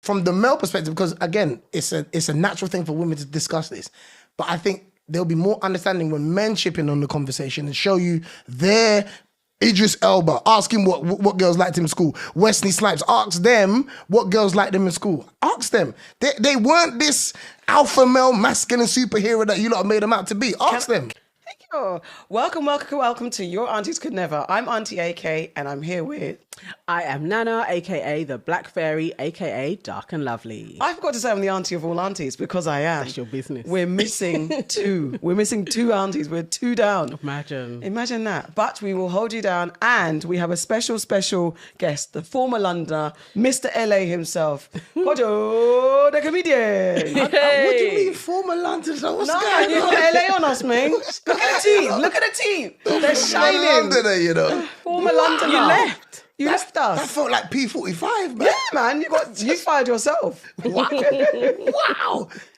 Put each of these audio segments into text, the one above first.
from the male perspective, because again, it's a natural thing for women to discuss this. But I think there'll be more understanding when men chip in on the conversation and show you their Idris Elba, ask him what girls liked him in school. Wesley Snipes, ask them what girls liked them in school. Ask them. They weren't this alpha male masculine superhero that you lot made them out to be. Ask them. Oh, welcome to Your Aunties Could Never. I'm Auntie AK and I'm here with... I am Nana, aka the Black Fairy, aka Dark and Lovely. I forgot to say I'm the auntie of all aunties because I am. That's your business. We're missing two. We're missing two aunties. We're two down. Imagine that. But we will hold you down, and we have a special guest, the former Londoner, Mr. LA himself, Kojo, the comedian. What do you mean former Londoner? What's going you on? got LA on us, man. Look at the team. They're shining. Londoner, you know. Former Londoner. You left. You left us. That felt like P45, man. Yeah, man. You fired yourself. Wow.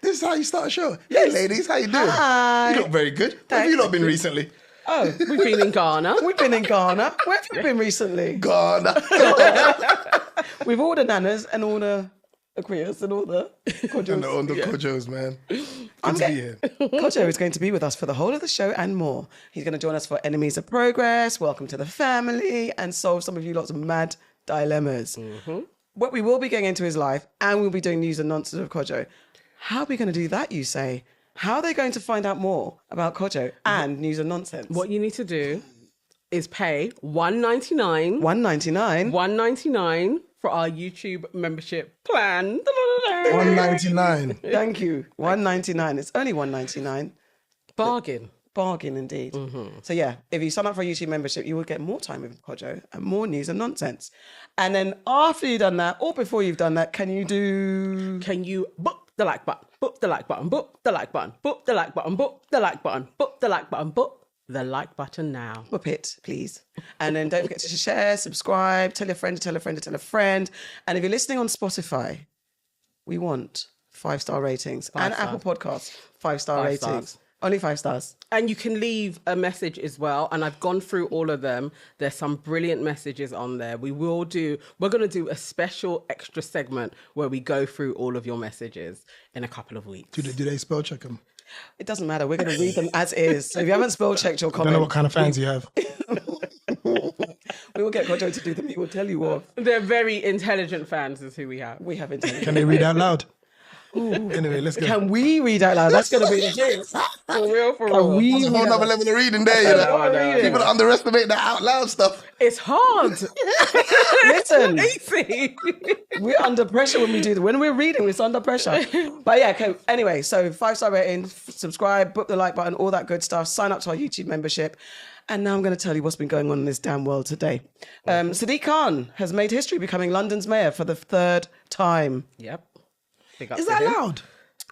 This is how you start a show. Hey, ladies, how you doing? Hi. You look very good. Where have you lot been recently? Oh, We've been in Ghana. Where have you been recently? Ghana. With all the nanas and all the Aquarius and all the Kojos. And on the Kojos, man. Good to be here. Kojo is going to be with us for the whole of the show and more. He's going to join us for Enemies of Progress, Welcome to the Family, and solve some of you lots of mad dilemmas. Mm-hmm. What we will be getting into his life, and we'll be doing news and nonsense of Kojo. How are we going to do that, you say? How are they going to find out more about Kojo and news and nonsense? What you need to do is pay $1.99. $1.99 for our YouTube membership plan. $1.99. Thank you. $1.99. It's only $1.99. Bargain indeed. Mm-hmm. So yeah, if you sign up for a YouTube membership, you will get more time with Kojo and more news and nonsense. And then after you've done that, or before you've done that, can you book the like button, book the like button, book the like button, book the like button, book the like button, book the like button, book the like button now. Whoop it, please. And then don't forget to share, subscribe, tell a friend to tell a friend to tell a friend. And if you're listening on Spotify, we want 5-star ratings. And Apple Podcasts, 5-star ratings. Stars. Only 5 stars. And you can leave a message as well. And I've gone through all of them. There's some brilliant messages on there. We're going to do a special extra segment where we go through all of your messages in a couple of weeks. Do they spell check them? It doesn't matter. We're going to read them as is. So if you haven't spell checked your comment... I don't know what kind of fans you have. We will get Kojo to do them. He will tell you what. They're very intelligent fans is who we have. We have intelligent. Can they read out loud? Ooh. Anyway, let's go. Can we read out loud? That's going to be the thing. For real. There's a whole other level of reading there, you know. People underestimate that out loud stuff. It's hard. Listen. Easy. We're under pressure when we do that. When we're reading, we're under pressure. But yeah, okay. Anyway, so 5-star rating, subscribe, book the like button, all that good stuff. Sign up to our YouTube membership. And now I'm going to tell you what's been going on in this damn world today. Sadiq Khan has made history becoming London's mayor for the 3rd time. Yep. Is that allowed?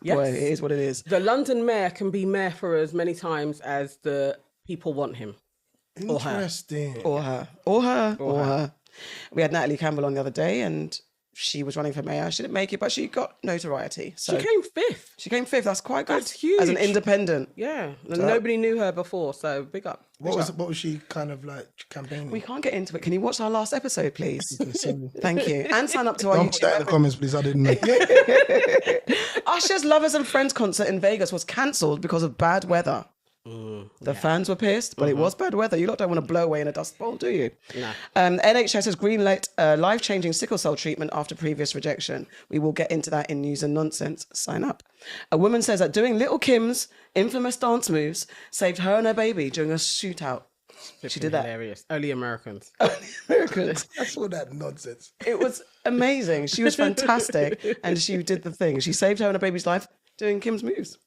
Yes. Well, it is what it is. The London mayor can be mayor for as many times as the people want him. Interesting. Or her. We had Natalie Campbell on the other day and she was running for mayor. She didn't make it, but she got notoriety. So she came 5th. She came 5th. That's quite good. That's huge. As an independent. Yeah. And nobody knew her before, so big up. What was she kind of like campaigning? We can't get into it. Can you watch our last episode, please? Thank you. And sign up to our Don't YouTube. put that in the comments, please. I didn't know. Usher's Lovers and Friends concert in Vegas was cancelled because of bad weather. The fans were pissed, but it was bad weather. You lot don't want to blow away in a dust bowl, do you? No. NHS has greenlit life-changing sickle cell treatment after previous rejection. We will get into that in news and nonsense. Sign up. A woman says that doing Little Kim's infamous dance moves saved her and her baby during a shootout. She did that. Hilarious. Only Americans. Americans. That's all that nonsense. It was amazing. She was fantastic, and she did the thing. She saved her and her baby's life doing Kim's moves.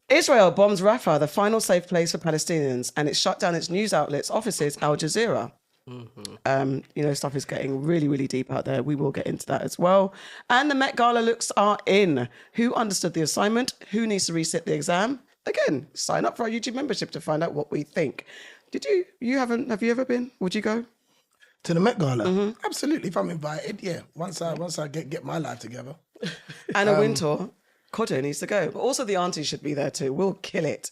Israel bombs Rafah, the final safe place for Palestinians, and it shut down its news outlets, offices, Al Jazeera. Mm-hmm. Stuff is getting really, really deep out there. We will get into that as well. And the Met Gala looks are in. Who understood the assignment? Who needs to resit the exam? Again, sign up for our YouTube membership to find out what we think. Have you ever been? Would you go? To the Met Gala? Mm-hmm. Absolutely. If I'm invited, yeah. Once I get my life together. And a Wintour. Kojo needs to go. But also the aunties should be there too. We'll kill it.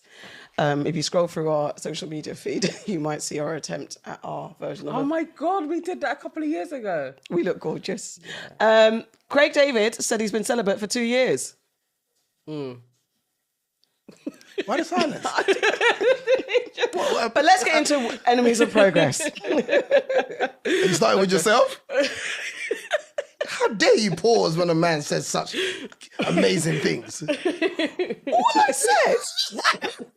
If you scroll through our social media feed, you might see our attempt at our version of Oh it. my God, we did that a couple of years ago. We look gorgeous. Craig David said he's been celibate for 2 years. Why the silence? But let's get into enemies of progress. You starting with yourself? How dare you pause when a man says such amazing things? All I said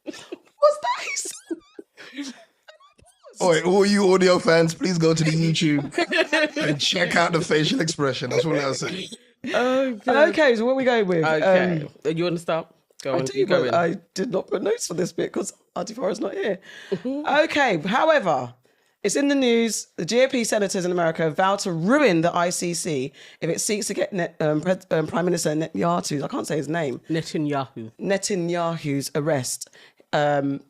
was that he said. All right, all you audio fans, please go to the YouTube and check out the facial expression. That's what I was saying. Okay, so what are we going with? Okay. You want to start? Go on. You go in. I did not put notes for this bit because Auntie Farah's not here. Okay, however, it's in the news. The GOP senators in America vow to ruin the ICC if it seeks to get Prime Minister Netanyahu, I can't say his name, Netanyahu's arrest.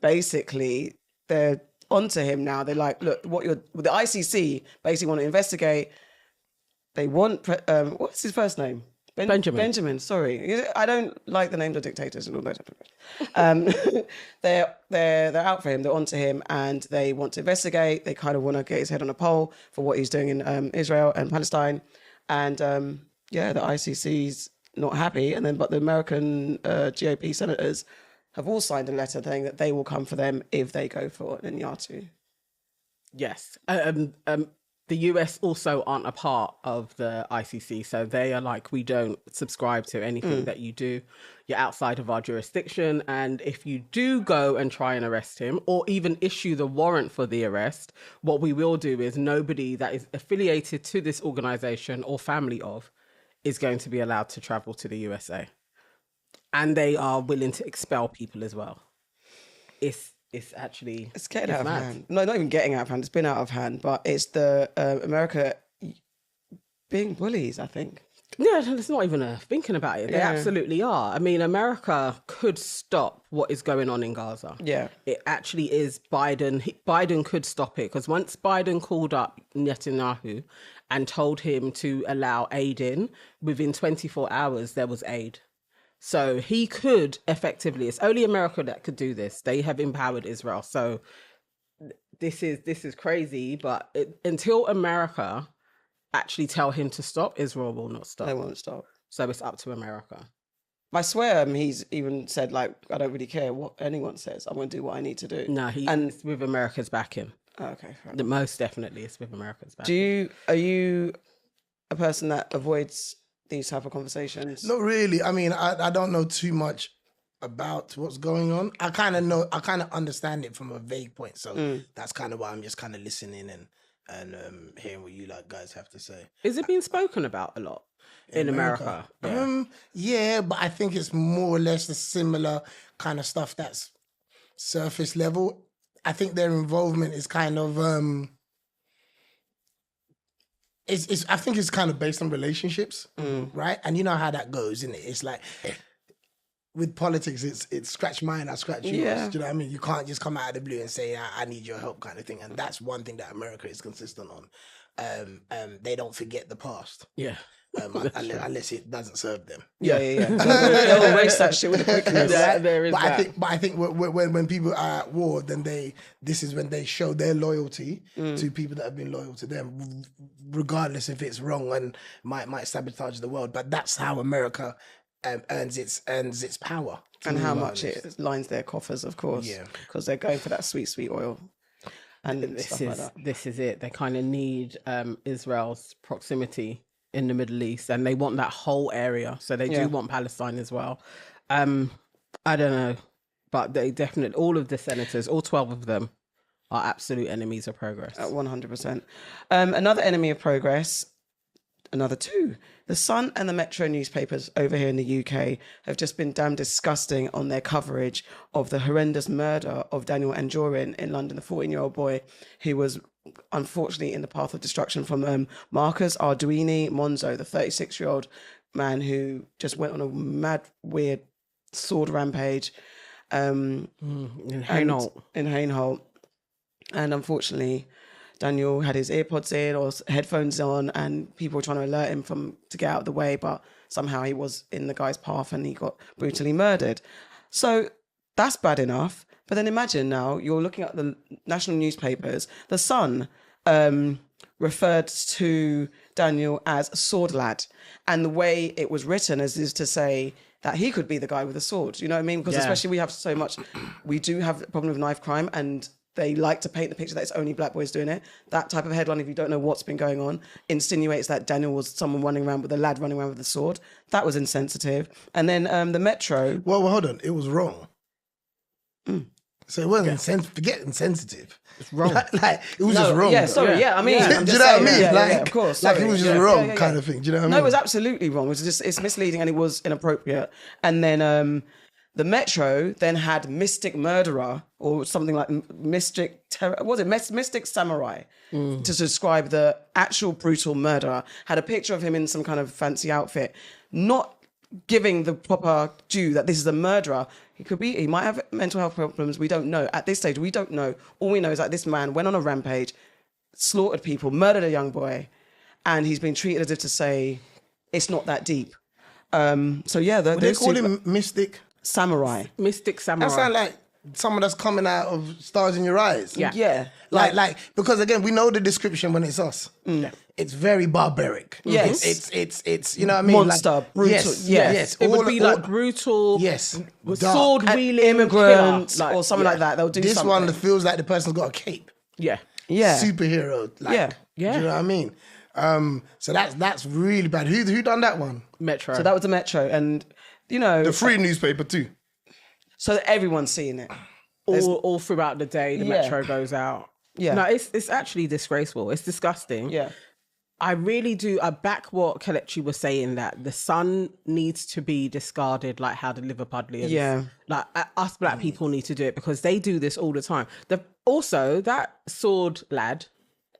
Basically, they're onto him now. They're like, look, the ICC basically want to investigate. They want, what's his first name? Benjamin. Benjamin, sorry. I don't like the names of dictators and all that. They're out for him. They're onto him, and they want to investigate. They kind of want to get his head on a pole for what he's doing in Israel and Palestine. And the ICC's not happy. But the American GOP senators have all signed a letter saying that they will come for them if they go for Netanyahu. Yes. The US also aren't a part of the ICC, so they are like, we don't subscribe to anything that you do. You're outside of our jurisdiction, and if you do go and try and arrest him, or even issue the warrant for the arrest, what we will do is nobody that is affiliated to this organization or family of is going to be allowed to travel to the USA. And they are willing to expel people as well. It's actually... It's getting out of hand. No, not even getting out of hand. It's been out of hand, but it's the America being bullies, I think. Yeah, it's not even thinking about it. They absolutely are. I mean, America could stop what is going on in Gaza. Yeah. It actually is Biden. Biden could stop it, because once Biden called up Netanyahu and told him to allow aid in, within 24 hours, there was aid. So he could effectively, it's only America that could do this. They have empowered Israel. So this is crazy, but until America actually tell him to stop, Israel will not stop. They won't stop. So it's up to America. I swear he's even said, like, I don't really care what anyone says. I'm going to do what I need to do. No, it's with America's backing. Oh, okay. Most definitely it's with America's backing. Are you a person that avoids these type of conversations? Not really. I mean, I don't know too much about what's going on. I kind of understand it from a vague point. So that's kind of why I'm just kind of listening and hearing what you guys have to say. Is it being spoken about a lot in America? Yeah, but I think it's more or less the similar kind of stuff that's surface level. I think their involvement is kind of I think it's kind of based on relationships, right? And you know how that goes, isn't it? It's like with politics, it's scratch mine, I scratch yours. Yeah. Do you know what I mean? You can't just come out of the blue and say, I need your help kind of thing. And that's one thing that America is consistent on. They don't forget the past. Yeah. Unless it doesn't serve them. Yeah. They'll erase that shit with quickness. I think when people are at war, then this is when they show their loyalty to people that have been loyal to them, regardless if it's wrong and might sabotage the world. But that's how America earns its power, and how much it lines their coffers, of course. Yeah, because they're going for that sweet oil. And this is it. They kind of need Israel's proximity in the Middle East, and they want that whole area. So they do want Palestine as well. I don't know, but they definitely, all of the senators, all 12 of them, are absolute enemies of progress. 100%. Another enemy of progress, another two. The Sun and the Metro newspapers over here in the UK have just been damn disgusting on their coverage of the horrendous murder of Daniel Anjorin in London, the 14-year-old boy who was unfortunately in the path of destruction from Marcus Arduini Monzo, the 36-year-old man who just went on a mad, weird sword rampage in Hainault. And unfortunately, Daniel had his earpods in or headphones on, and people were trying to alert him to get out of the way, but somehow he was in the guy's path and he got brutally murdered. So that's bad enough. But then imagine now you're looking at the national newspapers. The Sun referred to Daniel as a sword lad, and the way it was written is to say that he could be the guy with the sword. You know what I mean? Because especially we do have a problem with knife crime, and they like to paint the picture that it's only black boys doing it. That type of headline, if you don't know what's been going on, insinuates that Daniel was someone running around with a lad running around with a sword. That was insensitive. And then the Metro. Well, hold on. It was wrong. So it wasn't forget insensitive. It's wrong. like it was just wrong. Yeah, sorry. Yeah, I mean, do you know what I mean? Yeah, of course. Like Sorry. it was just wrong kind of thing. Do you know what I mean? No, it was absolutely wrong. It was just, it's misleading and it was inappropriate. And then the Metro then had Mystic Murderer or something like Mystic Samurai to describe the actual brutal murderer. Had a picture of him in some kind of fancy outfit, not giving the proper due that this is a murderer. He might have mental health problems. We don't know. At this stage, we don't know. All we know is that this man went on a rampage, slaughtered people, murdered a young boy, and he's been treated as if to say it's not that deep. So yeah, they call him Mystic Samurai. Mystic Samurai. That sounds like someone that's coming out of Stars in Your Eyes. Yeah. Like because again, we know the description when it's us. It's very barbaric. Yes. It's you know what I mean? Monster, like, brutal. Yes. It would be like brutal. Yes. Sword wielding immigrants killer, or something like that. They'll do this something. one feels like the person's got a cape. Yeah. Superhero. Like, Yeah. Do you know what I mean? So that's really bad. Who done that one? Metro. So that was the Metro, and you know The free newspaper too. so that everyone's seeing it. all throughout the day, the Metro goes out. Yeah. No, it's actually disgraceful. It's disgusting. Yeah. I really do. I back what Kelechi was saying, that the Sun needs to be discarded, like how the Liverpudlians. Yeah. Like us black people need to do it because they do this all the time. Also, that sword lad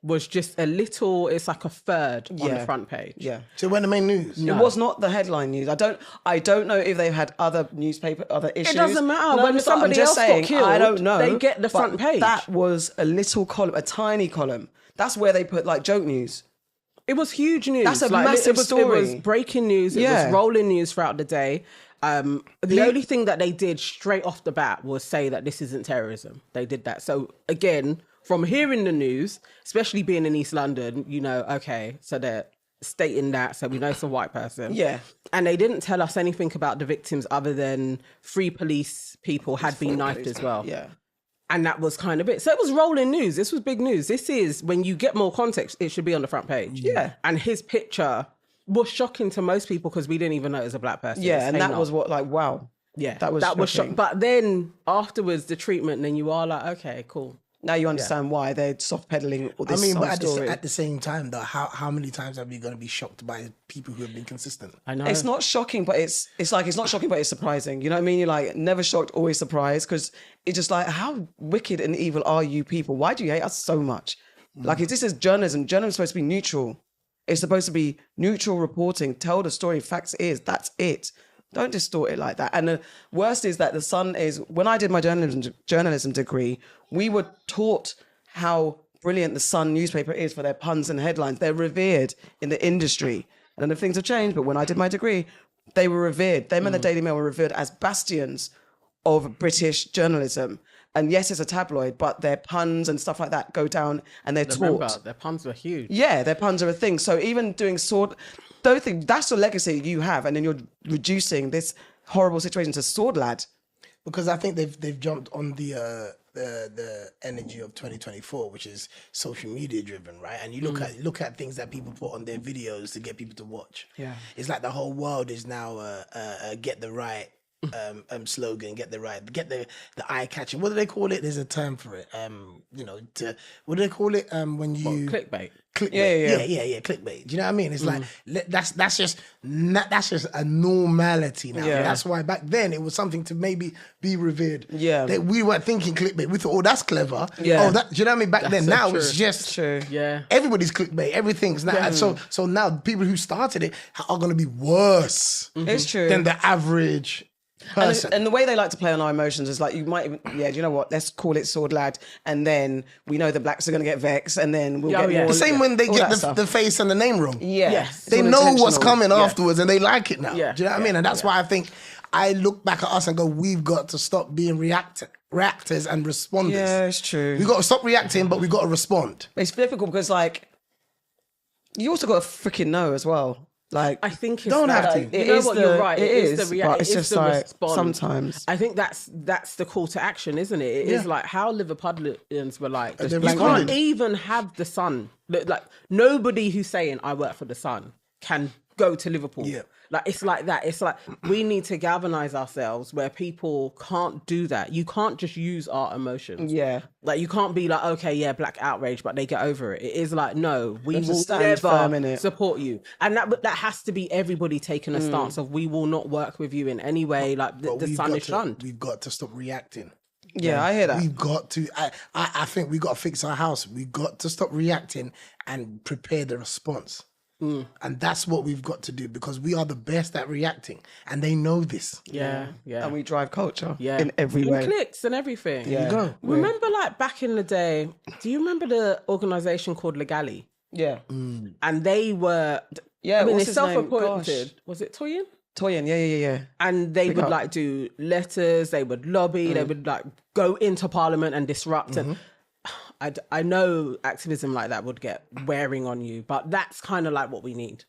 was just a little, it's like a third on the front page. Yeah. So when the main news. It was not the headline news. I don't know if they've had other issues. It doesn't matter. No, When I'm somebody just else saying, got killed, I don't know. they get the but front page. That was a little column, a tiny column. That's where they put like joke news. It was huge news. That's a massive It story. was breaking news. It was rolling news throughout the day. The only thing that they did straight off the bat was say that this isn't terrorism. They did that. So again, from hearing the news, especially being in East London, you know, okay, so they're stating that, so we know it's a white person. Yeah. And they didn't tell us anything about the victims other than 3 police people had been knifed as well. Yeah. And that was kind of it. So it was rolling news. This was big news. This is, when you get more context, it should be on the front page. Yeah. And his picture was shocking to most people because we didn't even know it was a black person. Yeah, and that was what, like, wow. Yeah. That was shocking. shocking. But then afterwards, the treatment, then you are like, okay, cool. Now you understand why they're soft peddling all this but story. at the same time, though, how many times are we going to be shocked by people who have been consistent? I know. It's not shocking, but it's like, it's not shocking, but it's surprising. You know what I mean? You're like, never shocked, always surprised. Because it's just like, how wicked and evil are you people? Why do you hate us so much? Like, if this is journalism, journalism is supposed to be neutral. It's supposed to be neutral reporting. Tell the story. Facts is, that's it. Don't distort it like that. And the worst is that the Sun is, when I did my journalism degree, we were taught how brilliant the Sun newspaper is for their puns and headlines. They're revered in the industry. I don't know if things have changed, but when I did my degree, they were revered. Them and the Daily Mail were revered as bastions of British journalism. And yes, it's a tabloid, but their puns and stuff like that go down and they're taught. Their puns were huge. Yeah, their puns are a thing. So even doing don't think that's the legacy you have, and then you're reducing this horrible situation to sword lad. Because I think they've jumped on the energy of 2024, which is social media driven, right? And you look at things that people put on their videos to get people to watch. Yeah, it's like the whole world is now get the right slogan, get the eye catching. What do they call it? There's a term for it. What do they call it? When you clickbait. Yeah, clickbait. Do you know what I mean? It's like that's just a normality now. Yeah. That's why back then it was something to maybe be revered. Yeah, we weren't thinking clickbait. We thought, oh, that's clever. Yeah, do you know what I mean? Back then, so now true. it's just true. Yeah, everybody's clickbait. Everything's now. Yeah. So now people who started it are going to be worse. It's true. Than the average person. And the way they like to play on our emotions is like, you might even, do you know what? Let's call it Sword Lad. And then we know the blacks are going to get vexed. And then we'll get more. The same when they all get that stuff. the face and the name wrong. Yeah. Yes. They It's all know what's intentional. coming afterwards and they like it now. Yeah. Do you know what I mean? And that's why I think I look back at us and go, we've got to stop being reactors and responders. Yeah, it's true. We've got to stop reacting, but we've got to respond. It's difficult because, like, you also got to freaking know as well. Like, I think it's Don't that, have to. You It know is what? the- You're right. it is is, the but it's it's just the like, response. sometimes. I think that's the call to action, isn't it? It is like how Liverpudlians were like, They you responded. can't even have the Sun. Like nobody who's saying I work for the Sun can go to Liverpool. Yeah. Like it's like that. It's like we need to galvanize ourselves where people can't do that. You can't just use our emotions. Yeah. Like you can't be like, okay, yeah, black outrage, but they get over it. It is like, no, we have to will stand firm in never it. support you. And that has to be everybody taking a stance of we will not work with you in any way. Like the But we've Sun got is to- shunned. We've got to stop reacting. Yeah, I hear that. We've got to. I think we got to fix our house. We've got to stop reacting and prepare the response. And that's what we've got to do because we are the best at reacting, and they know this. Yeah, yeah. And we drive culture yeah. in every And way. clicks and everything. Yeah. Go. Remember like back in the day, do you remember the organization called Legali? Yeah. And they were, Yeah, I mean, what's they his name? self-appointed. Was it Toyin? Toyin, yeah. And they would up. like do letters, they would lobby, they would like go into parliament and disrupt. And I know activism like that would get wearing on you, but that's kind of like what we need.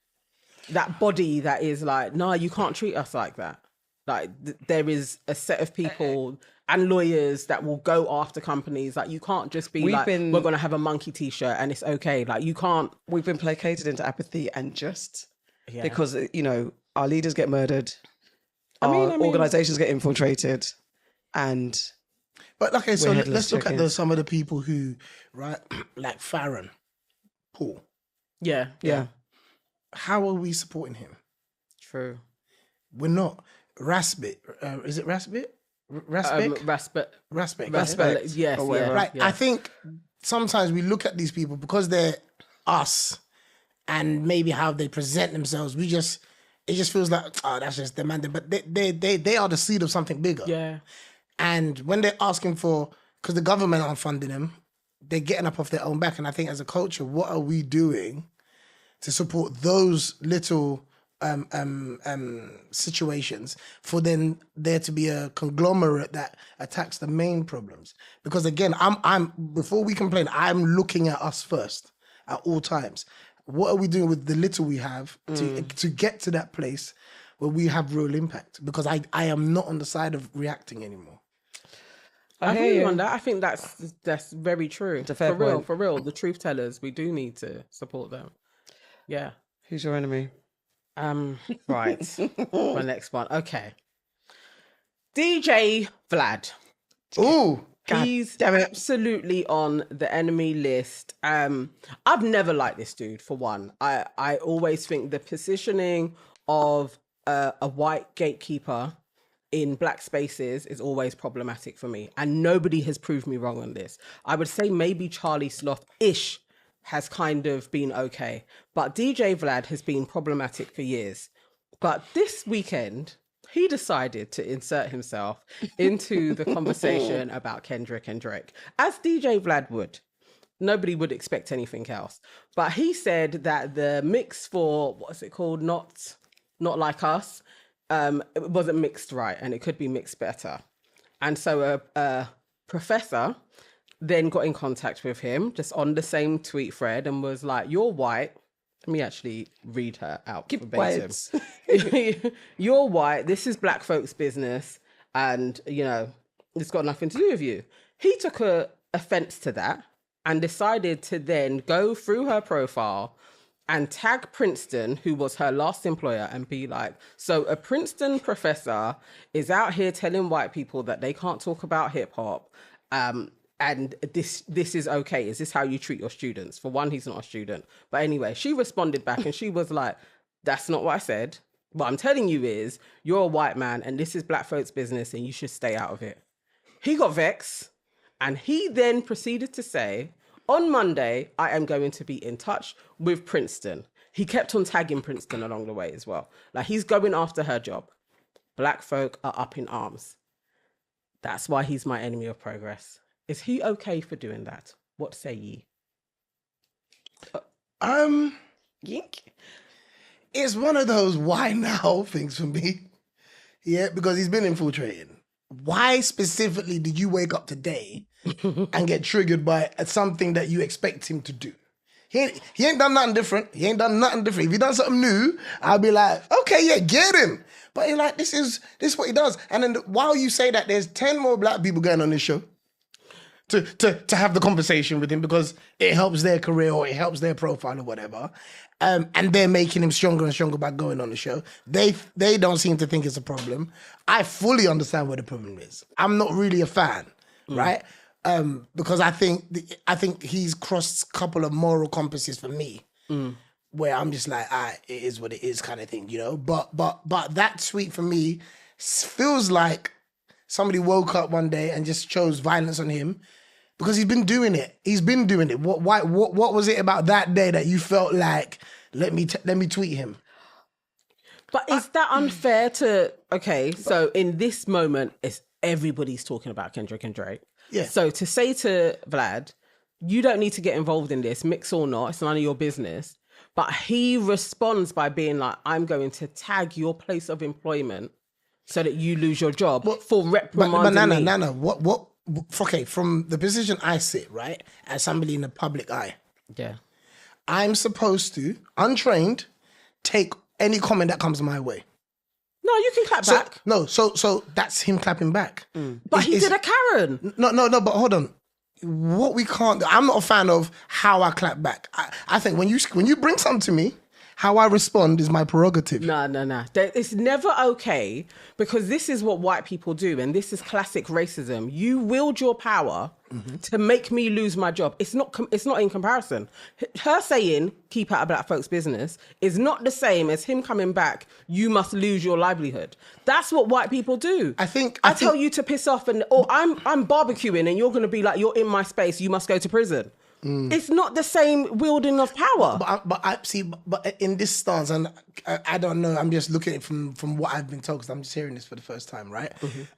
That body that is like, no, you can't treat us like that. Like there is a set of people and lawyers that will go after companies. Like you can't just be we're going to have a monkey t-shirt and it's okay. Like you can't. We've been placated into apathy and because, our leaders get murdered. I mean, organizations get infiltrated and... But okay, so headless let's look at chickens. some of the people who, right, like Farron, Paul. Yeah. How are we supporting him? True. We're not. Raspit, is it Raspit? Raspik? Respect. Yes. Or whatever. Yeah. Right. Yeah. I think sometimes we look at these people because they're us and maybe how they present themselves. It just feels like, oh, that's just demanding. But they are the seed of something bigger. Yeah. And when they're asking for, because the government aren't funding them, they're getting up off their own back. And I think as a culture, what are we doing to support those little situations for then there to be a conglomerate that attacks the main problems? Because again, I'm before we complain, I'm looking at us first at all times. What are we doing with the little we have to get to that place where we have real impact? Because I am not on the side of reacting anymore. I hear hear you you. on that. I think that's very true. a fair point. For real. The truth tellers, we do need to support them. Yeah. Who's your enemy? Right. My next one. Okay. DJ Vlad. Ooh, He's absolutely on the enemy list. I've never liked this dude, for one. I always think the positioning of a white gatekeeper in black spaces is always problematic for me. And nobody has proved me wrong on this. I would say maybe Charlie Sloth-ish has kind of been okay. But DJ Vlad has been problematic for years. But this weekend, he decided to insert himself into the conversation about Kendrick and Drake, as DJ Vlad would. Nobody would expect anything else. But he said that the mix for, what's it called? Not Like Us, it wasn't mixed right and it could be mixed better. And so a professor then got in contact with him just on the same tweet thread and was like, you're white. Let me actually read her out verbatim. You're white. This is black folks' business. And, it's got nothing to do with you. He took offense to that and decided to then go through her profile and tag Princeton, who was her last employer, and be like, so a Princeton professor is out here telling white people that they can't talk about hip hop. And this is okay. Is this how you treat your students? For one, he's not a student. But anyway, she responded back and she was like, that's not what I said. What I'm telling you is you're a white man and this is black folks' business and you should stay out of it. He got vexed and he then proceeded to say, on Monday, I am going to be in touch with Princeton. He kept on tagging Princeton along the way as well. Like he's going after her job. Black folk are up in arms. That's why he's my enemy of progress. Is he okay for doing that? What say ye? Yink. It's one of those why now things for me. Yeah, because he's been infiltrating. Why specifically did you wake up today and get triggered by something that you expect him to do? He ain't done nothing different. He ain't done nothing different. If he done something new, I'll be like, okay, yeah, get him. But he's like, this is what he does. And then while you say that, there's 10 more black people going on this show to have the conversation with him because it helps their career or it helps their profile or whatever. And they're making him stronger and stronger by going on the show. They don't seem to think it's a problem. I fully understand what the problem is. I'm not really a fan, right? Because I think he's crossed a couple of moral compasses for me, where I'm just like, it is what it is, kind of thing, you know. But that tweet for me feels like somebody woke up one day and just chose violence on him. Because he's been doing it. He's been doing it. What was it about that day that you felt like, let me tweet him? But is that unfair to, okay, so in this moment, everybody's talking about Kendrick and Drake. Yeah. So to say to Vlad, you don't need to get involved in this, mix or not, it's none of your business. But he responds by being like, I'm going to tag your place of employment so that you lose your job for reprimanding me. Nana, what? Okay, from the position I sit, right, as somebody in the public eye, yeah, I'm supposed to, untrained, take any comment that comes my way. No, you can clap back. No, so that's him clapping back. But he did a Karen. No, but hold on. What we can't, I'm not a fan of how I clap back. I think when you bring something to me, how I respond is my prerogative. No. It's never okay because this is what white people do and this is classic racism. You wield your power to make me lose my job. It's not in comparison. Her saying, keep out of black folks' business is not the same as him coming back, you must lose your livelihood. That's what white people do. I think tell you to piss off or I'm barbecuing and you're going to be like, you're in my space, you must go to prison. It's not the same wielding of power. But in this stance, and I don't know, I'm just looking at it from what I've been told because I'm just hearing this for the first time, right?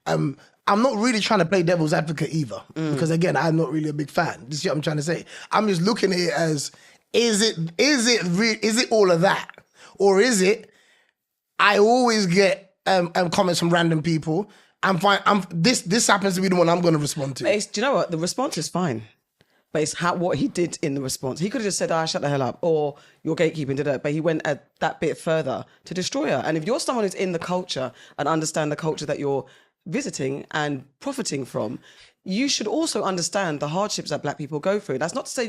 I'm not really trying to play devil's advocate either because again, I'm not really a big fan. This is what I'm trying to say. I'm just looking at it as, is it all of that, or is it? I always get comments from random people. I'm fine. This happens to be the one I'm going to respond to. Do you know what? The response is fine. But it's what he did in the response. He could have just said, shut the hell up, or you're gatekeeping, but he went that bit further to destroy her. And if you're someone who's in the culture and understand the culture that you're visiting and profiting from, you should also understand the hardships that black people go through. That's not to say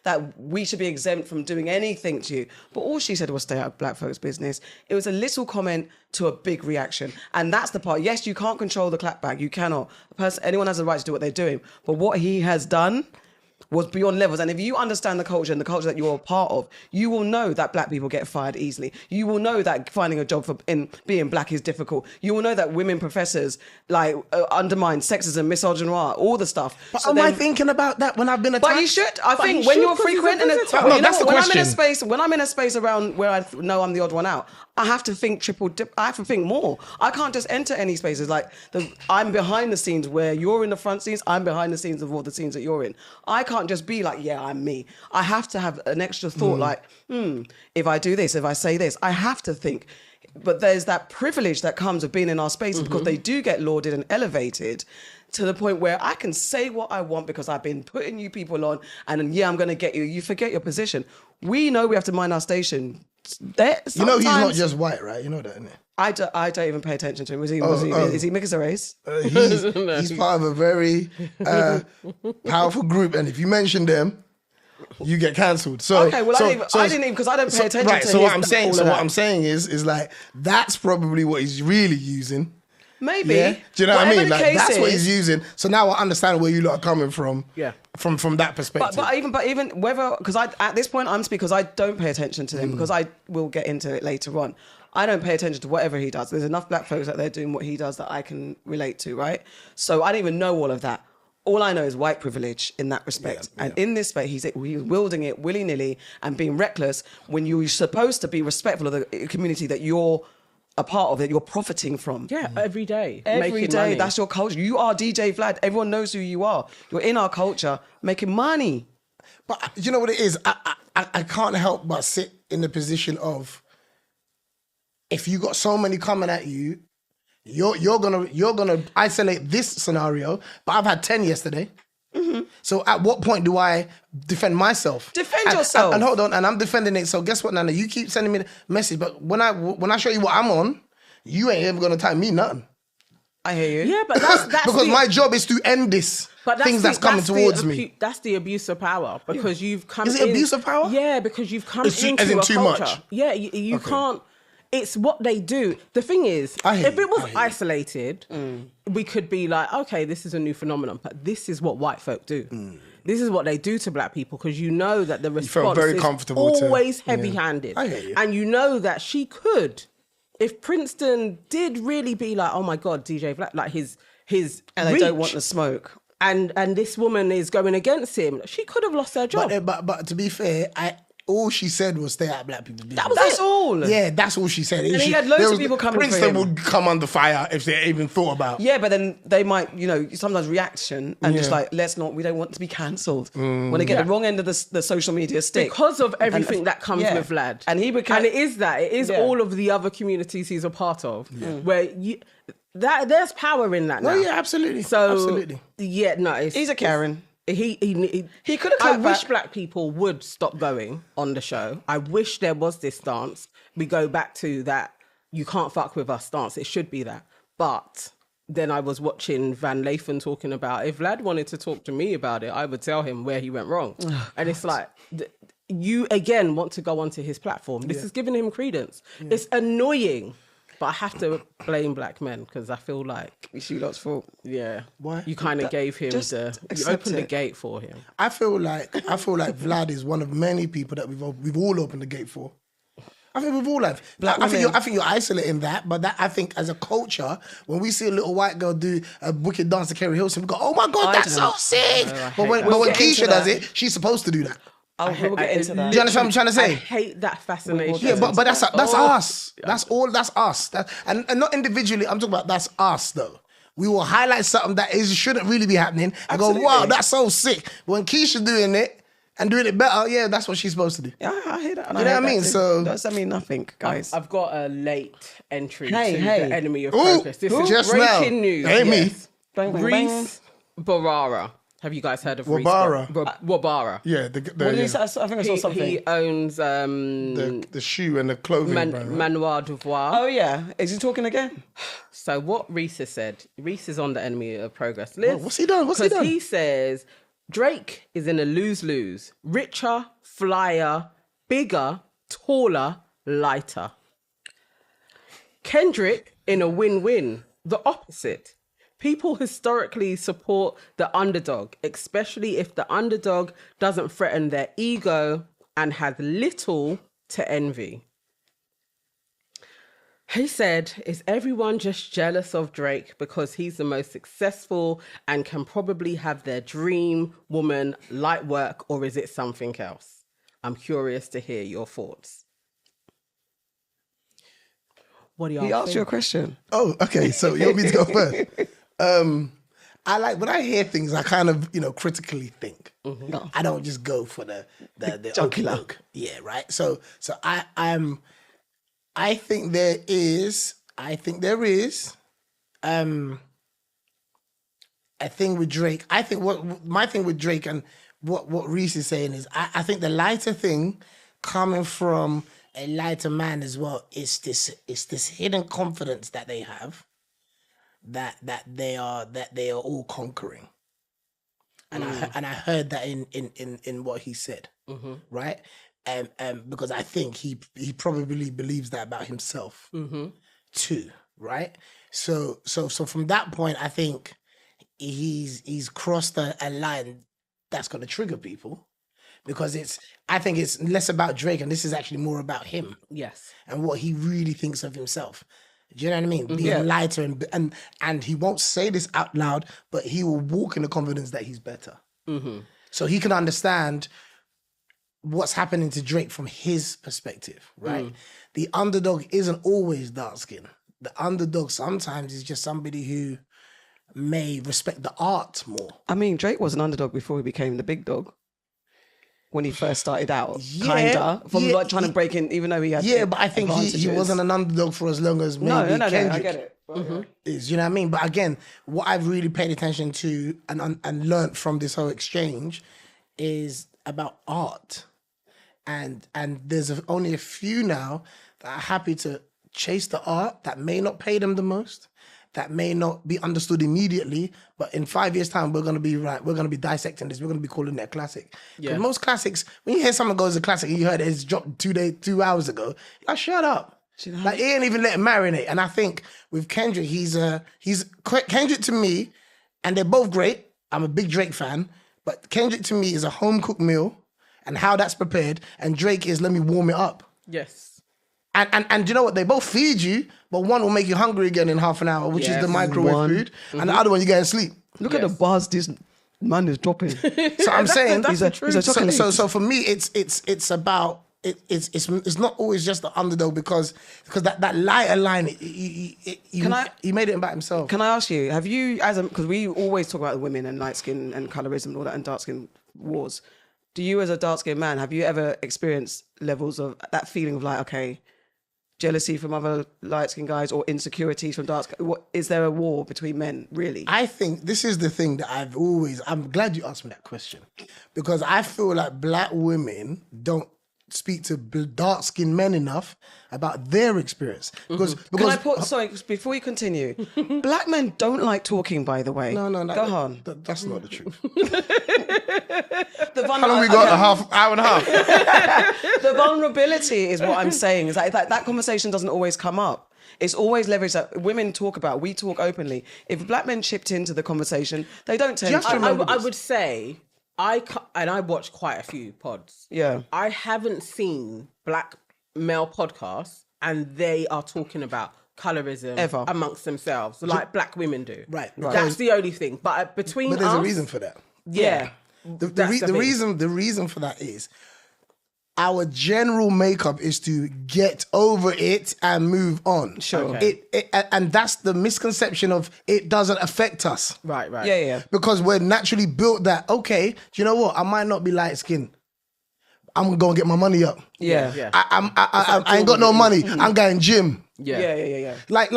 that we should be exempt from doing anything to you, but all she said was stay out of black folks' business. It was a little comment to a big reaction. And that's the part. Yes, you can't control the clapback. You cannot. Anyone has the right to do what they're doing. But what he has done was beyond levels. And if you understand the culture and the culture that you're a part of, you will know that black people get fired easily. You will know that finding a job in being black is difficult. You will know that women professors undermine sexism, misogyny, all the stuff. But am I thinking about that when I've been attacked? But you should. I think when you're frequenting that's the question. When I'm in a space around where I know I'm the odd one out, I have to think I have to think more. I can't just enter any spaces I'm behind the scenes where you're in the front scenes. I'm behind the scenes of all the scenes that you're in. I can't just be like, yeah, I'm me. I have to have an extra thought if I do this, if I say this, I have to think. But there's that privilege that comes with being in our spaces because they do get lauded and elevated to the point where I can say what I want because I've been putting you people on and I'm going to get you. You forget your position. We know we have to mind our station. He's not just white, right? You know that, innit? I don't even pay attention to him. Is he mixed race? He's part of a very powerful group, and if you mention them, you get cancelled. So okay, well, I didn't even because I don't pay attention. Right. To So what I'm saying is like that's probably what he's really using. Maybe. Yeah? Do you know what I mean? Like that's what he's using. So now I understand where you lot are coming from. Yeah. From that perspective. But even whether because at this point I'm speaking because I don't pay attention to him because I will get into it later on. I don't pay attention to whatever he does. There's enough black folks out there doing what he does that I can relate to, right? So I don't even know all of that. All I know is white privilege in that respect. Yeah. And in this space, he's wielding it willy-nilly and being reckless when you're supposed to be respectful of the community that you're a part of it. You're profiting from. Yeah, every day. Every making day. money. That's your culture. You are DJ Vlad. Everyone knows who you are. You're in our culture making money. But you know what it is? I can't help but sit in the position of, if you got so many coming at you, you're gonna isolate this scenario. But I've had 10 yesterday. So at what point do I defend myself? Defend yourself. And hold on, and I'm defending it. So guess what, Nana? You keep sending me the message, but when I show you what I'm on, you ain't ever gonna tell me nothing. I hear you. Yeah, but that's Because my job is to end this. But things that's coming towards me. That's the abuse of power, because you've come. Is it abuse of power? Yeah, because you've come As in into a too culture. much? Yeah, you can't. It's what they do. The thing is, if it was isolated, we could be like, okay, this is a new phenomenon, but this is what white folk do. This is what they do to black people, because you know that the response very is comfortable always heavy-handed. I hear you. And you know that she could, if Princeton did really be like, oh my God, DJ Black, like his And they reach, don't want the smoke. and this woman is going against him, she could have lost her job. But to be fair, all she said was stay out of black people's business. That's all. Yeah, that's all she said. And he had loads of people coming for Princeton him. would come under fire if they even thought about. Yeah, but then they might, sometimes reaction and just like, we don't want to be cancelled. When they get the wrong end of the social media stick. Because of everything that comes with Vlad. And he became... And it is all of the other communities he's a part of. Where there's power in that now. No, yeah, absolutely. So, absolutely. Yeah, no. He's a Karen. He could have. I wish black people would stop going on the show. I wish there was this stance. We go back to that you can't fuck with us stance. It should be that. But then I was watching Van Lathan talking about, if Vlad wanted to talk to me about it, I would tell him where he went wrong. And it's like, you again want to go onto his platform. This is giving him credence. It's annoying. But I have to blame black men, because I feel like it's you lot's fault. Yeah. Why? You kind of gave him you opened the gate for him. I feel like Vlad is one of many people that we've all opened the gate for. I think we've all have. I think you're isolating that, but I think as a culture, when we see a little white girl do a wicked dance to Kerry Hilson, we go, "Oh my God, that's so sick!" But when Keisha does it, she's supposed to do that. We'll get into that. Do you understand what I'm trying to say? I hate that fascination. Yeah, but that's us. That's us. And not individually. I'm talking about that's us though. We will highlight something that shouldn't really be happening and go, "Wow, that's so sick." But when Keisha doing it and doing it better, yeah, that's what she's supposed to do. Yeah, I hear that. You know what I mean? So does that mean nothing, guys? I've got a late entry to Hey. the enemy of progress. This is just breaking now. news. Ain't me. Yes. Bang, bang, Reece Wabara. Have you guys heard of Wabara? Wabara. Yeah, What did he say? I think I saw something. He owns the shoe and the clothing brand, right? Manoir Devoir. Oh yeah, is he talking again? So what Reece has said, Reece is on the enemy of progress list. What's he done? Because he says Drake is in a lose-lose. Richer, flyer, bigger, taller, lighter. Kendrick in a win-win. The opposite. People historically support the underdog, especially if the underdog doesn't threaten their ego and has little to envy. He said, is everyone just jealous of Drake because he's the most successful and can probably have their dream woman light work, or is it something else? I'm curious to hear your thoughts. What do y'all think? He asked you a question. Oh, okay. So you want me to go first? I like when I hear things, I kind of critically think. No. I don't just go for the jugular. look. Yeah, right. So I think there is a thing with Drake. I think my thing with Drake and what Reece is saying is I think the lighter thing coming from a lighter man as well is this hidden confidence that they have. That they are all conquering, and I heard that in what he said, right? Because I think he probably believes that about himself too, right? So from that point, I think he's crossed a line that's going to trigger people, because I think it's less about Drake and this is actually more about him, and what he really thinks of himself. Do you know what I mean? Being lighter and he won't say this out loud, but he will walk in the confidence that he's better. So he can understand what's happening to Drake from his perspective, right? The underdog isn't always dark skin. The underdog sometimes is just somebody who may respect the art more. I mean, Drake was an underdog before he became the big dog. When he first started out, Yeah, from yeah, like trying to break in, even though he had Yeah, but I think he advantages. wasn't an underdog for as long as maybe No, Kendrick I get it. is. You know what I mean? But again, what I've really paid attention to and learned from this whole exchange is about art. And there's only a few now that are happy to chase the art that may not pay them the most, that may not be understood immediately, but in 5 years' time, we're going to be dissecting this. We're going to be calling it a classic. Because most classics, when you hear someone goes a classic and you heard it's dropped 2 hours ago, you're like, shut up. Like, he ain't even let it marinate. And I think with Kendrick, he's Kendrick to me, and they're both great. I'm a big Drake fan, but Kendrick to me is a home-cooked meal and how that's prepared, and Drake is let me warm it up. Yes. And you know what? They both feed you, but one will make you hungry again in half an hour, which is the microwave food, and the other one you get to sleep. Look at the bars this man is dropping. So I'm saying, He's a chocolate. so for me, it's about it's not always just the underdog because that lighter line, he made it about himself. Can I ask you, have you, because we always talk about the women and light skin and colorism and all that and dark skin wars. Do you as a dark skinned man, have you ever experienced levels of that feeling of like, okay, jealousy from other light skinned guys or insecurities from dark skin? Is there a war between men, really? I think this is the thing that I'm glad you asked me that question, because I feel like black women don't speak to dark skinned men enough about their experience. Because Can I put, sorry, before you continue, black men don't like talking, by the way. No. Go on. That's not the truth. How long we got? A hour and a half. The vulnerability is what I'm saying. Is that conversation doesn't always come up. It's always leverage that women talk about. We talk openly. If black men chipped into the conversation, they don't tend to. I would say, I watch quite a few pods. Yeah. I haven't seen black male podcasts and they are talking about colorism Ever. amongst themselves, like black women do. Right. That's the only thing. But between But there's us, a reason for that. Yeah. The reason for that is our general makeup is to get over it and move on. Sure. Okay. And that's the misconception of it doesn't affect us. Right. Yeah. Because we're naturally built that, okay, do you know what? I might not be light skinned. I'm going to get my money up. Yeah. I ain't got no money. I'm going gym. Yeah. Like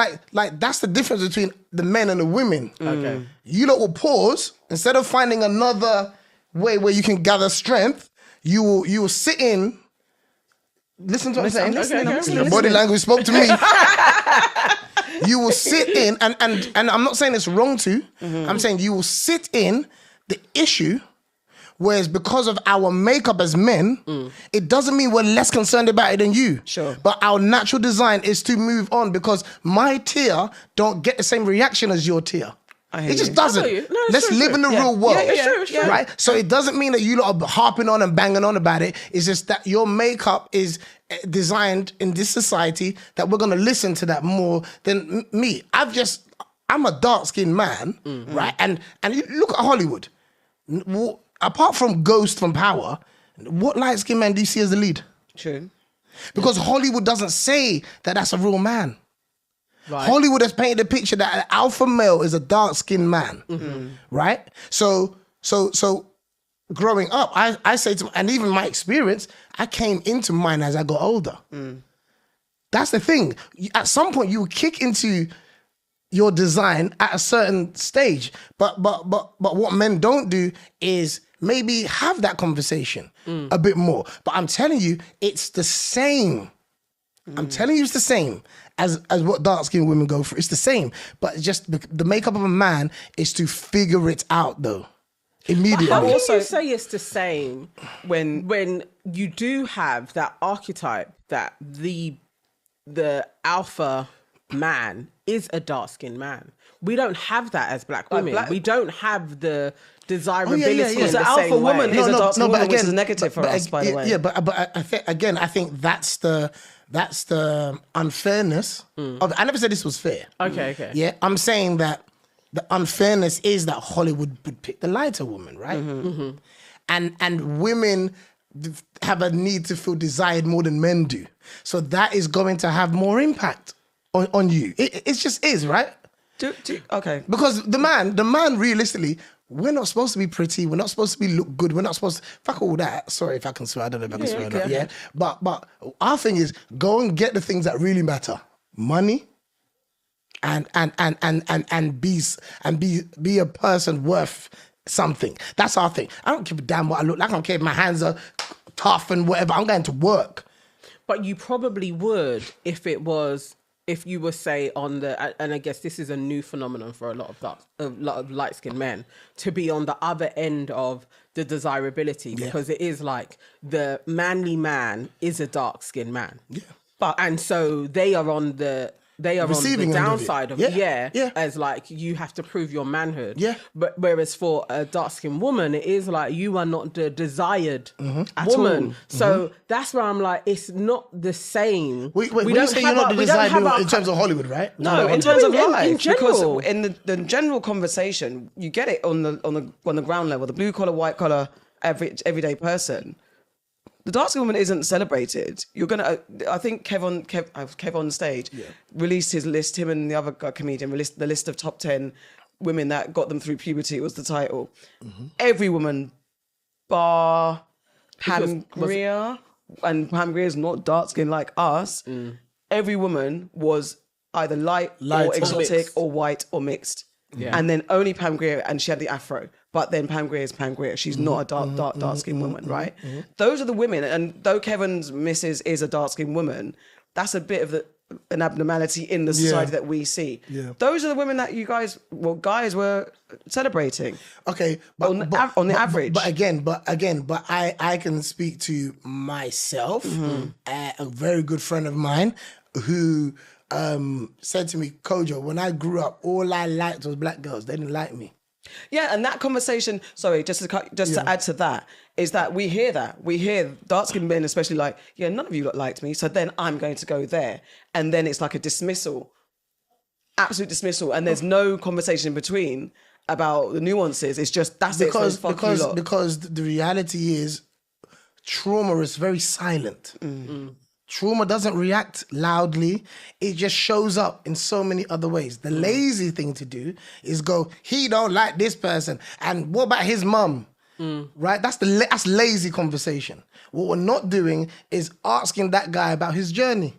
that's the difference between the men and the women. Okay. You lot will pause, instead of finding another way where you can gather strength, you will sit in. Listen to what I'm saying. I'm listening. Your body language spoke to me. You will sit in, and I'm not saying it's wrong to. I'm saying you will sit in the issue. Whereas because of our makeup as men, it doesn't mean we're less concerned about it than you. Sure. But our natural design is to move on, because my tear don't get the same reaction as your tear. hear It just you. doesn't. No, it's Let's true, live in the real world. It's true. Right? So it doesn't mean that you lot are harping on and banging on about it. It's just that your makeup is designed in this society that we're going to listen to that more than me. I'm a dark-skinned man, right? And you look at Hollywood. Apart from Ghost from Power, what light-skinned man do you see as the lead? True. Because Hollywood doesn't say that that's a real man. Right. Hollywood has painted a picture that an alpha male is a dark-skinned man, right? So growing up, I say to, and even my experience, I came into mine as I got older. That's the thing. At some point, you will kick into your design at a certain stage, but what men don't do is maybe have that conversation a bit more. But I'm telling you, it's the same. I'm telling you, it's the same as what dark-skinned women go through. It's the same, but just the makeup of a man is to figure it out, though, immediately. How can you say it's the same When you do have that archetype that the alpha man is a dark-skinned man? We don't have that as black women. We don't have the desirability in Because the the same alpha woman way. is a dark-skinned woman, which is again, negative for us, by the way. Yeah, but I think that's the unfairness of. I never said this was fair. Okay. Yeah, I'm saying that the unfairness is that Hollywood would pick the lighter woman, right? And women have a need to feel desired more than men do. So that is going to have more impact on you. It just is, right? Okay. Because the man realistically, we're not supposed to be pretty. We're not supposed to be look good. We're not supposed to, fuck all that. Sorry if I can swear. I don't know if I can swear or not. Yeah. But our thing is go and get the things that really matter. Money and be a person worth something. That's our thing. I don't give a damn what I look like. I don't care if my hands are tough and whatever. I'm going to work. But you probably would if you were, say, on the, and I guess this is a new phenomenon for a lot of light-skinned men, to be on the other end of the desirability, because it is like the manly man is a dark-skinned man. Yeah. And so they are on the Receiving on the downside of it. As like you have to prove your manhood. Yeah. But whereas for a dark-skinned woman, it is like you are not the desired At woman. all. So that's where I'm like, it's not the same. Wait, when you say you're not the desired woman in terms of Hollywood, right? No, in terms of life, in general. because in the general conversation, you get it on the ground level, the blue collar, white collar, everyday person. The dark-skinned woman isn't celebrated. You're gonna. I think Kev on stage released his list. Him and the other comedian released the list of top 10 women that got them through puberty. Was the title. Every woman, bar Pam Grier, and Pam Grier is not dark-skinned like us. Every woman was either light or exotic or white or mixed. Yeah. And then only Pam Grier, and she had the afro. But then Pam Grier is Pam Grier. She's not a dark-skinned woman, right? Those are the women. And though Kevin's missus is a dark-skinned woman, that's a bit of an abnormality in the society that we see. Yeah. Those are the women that guys were celebrating. Okay, on the average. But I can speak to myself, a very good friend of mine who said to me, Kojo, when I grew up, all I liked was black girls. They didn't like me. Yeah, and that conversation, sorry, just to add to that, is that we hear that. We hear dark-skinned men especially like, yeah, none of you liked me, so then I'm going to go there. And then it's like a dismissal, absolute dismissal, and there's no conversation in between about the nuances. It's just, that's because the reality is trauma is very silent. Trauma doesn't react loudly. It just shows up in so many other ways. The lazy thing to do is go, he don't like this person. And what about his mum? Right? That's lazy conversation. What we're not doing is asking that guy about his journey.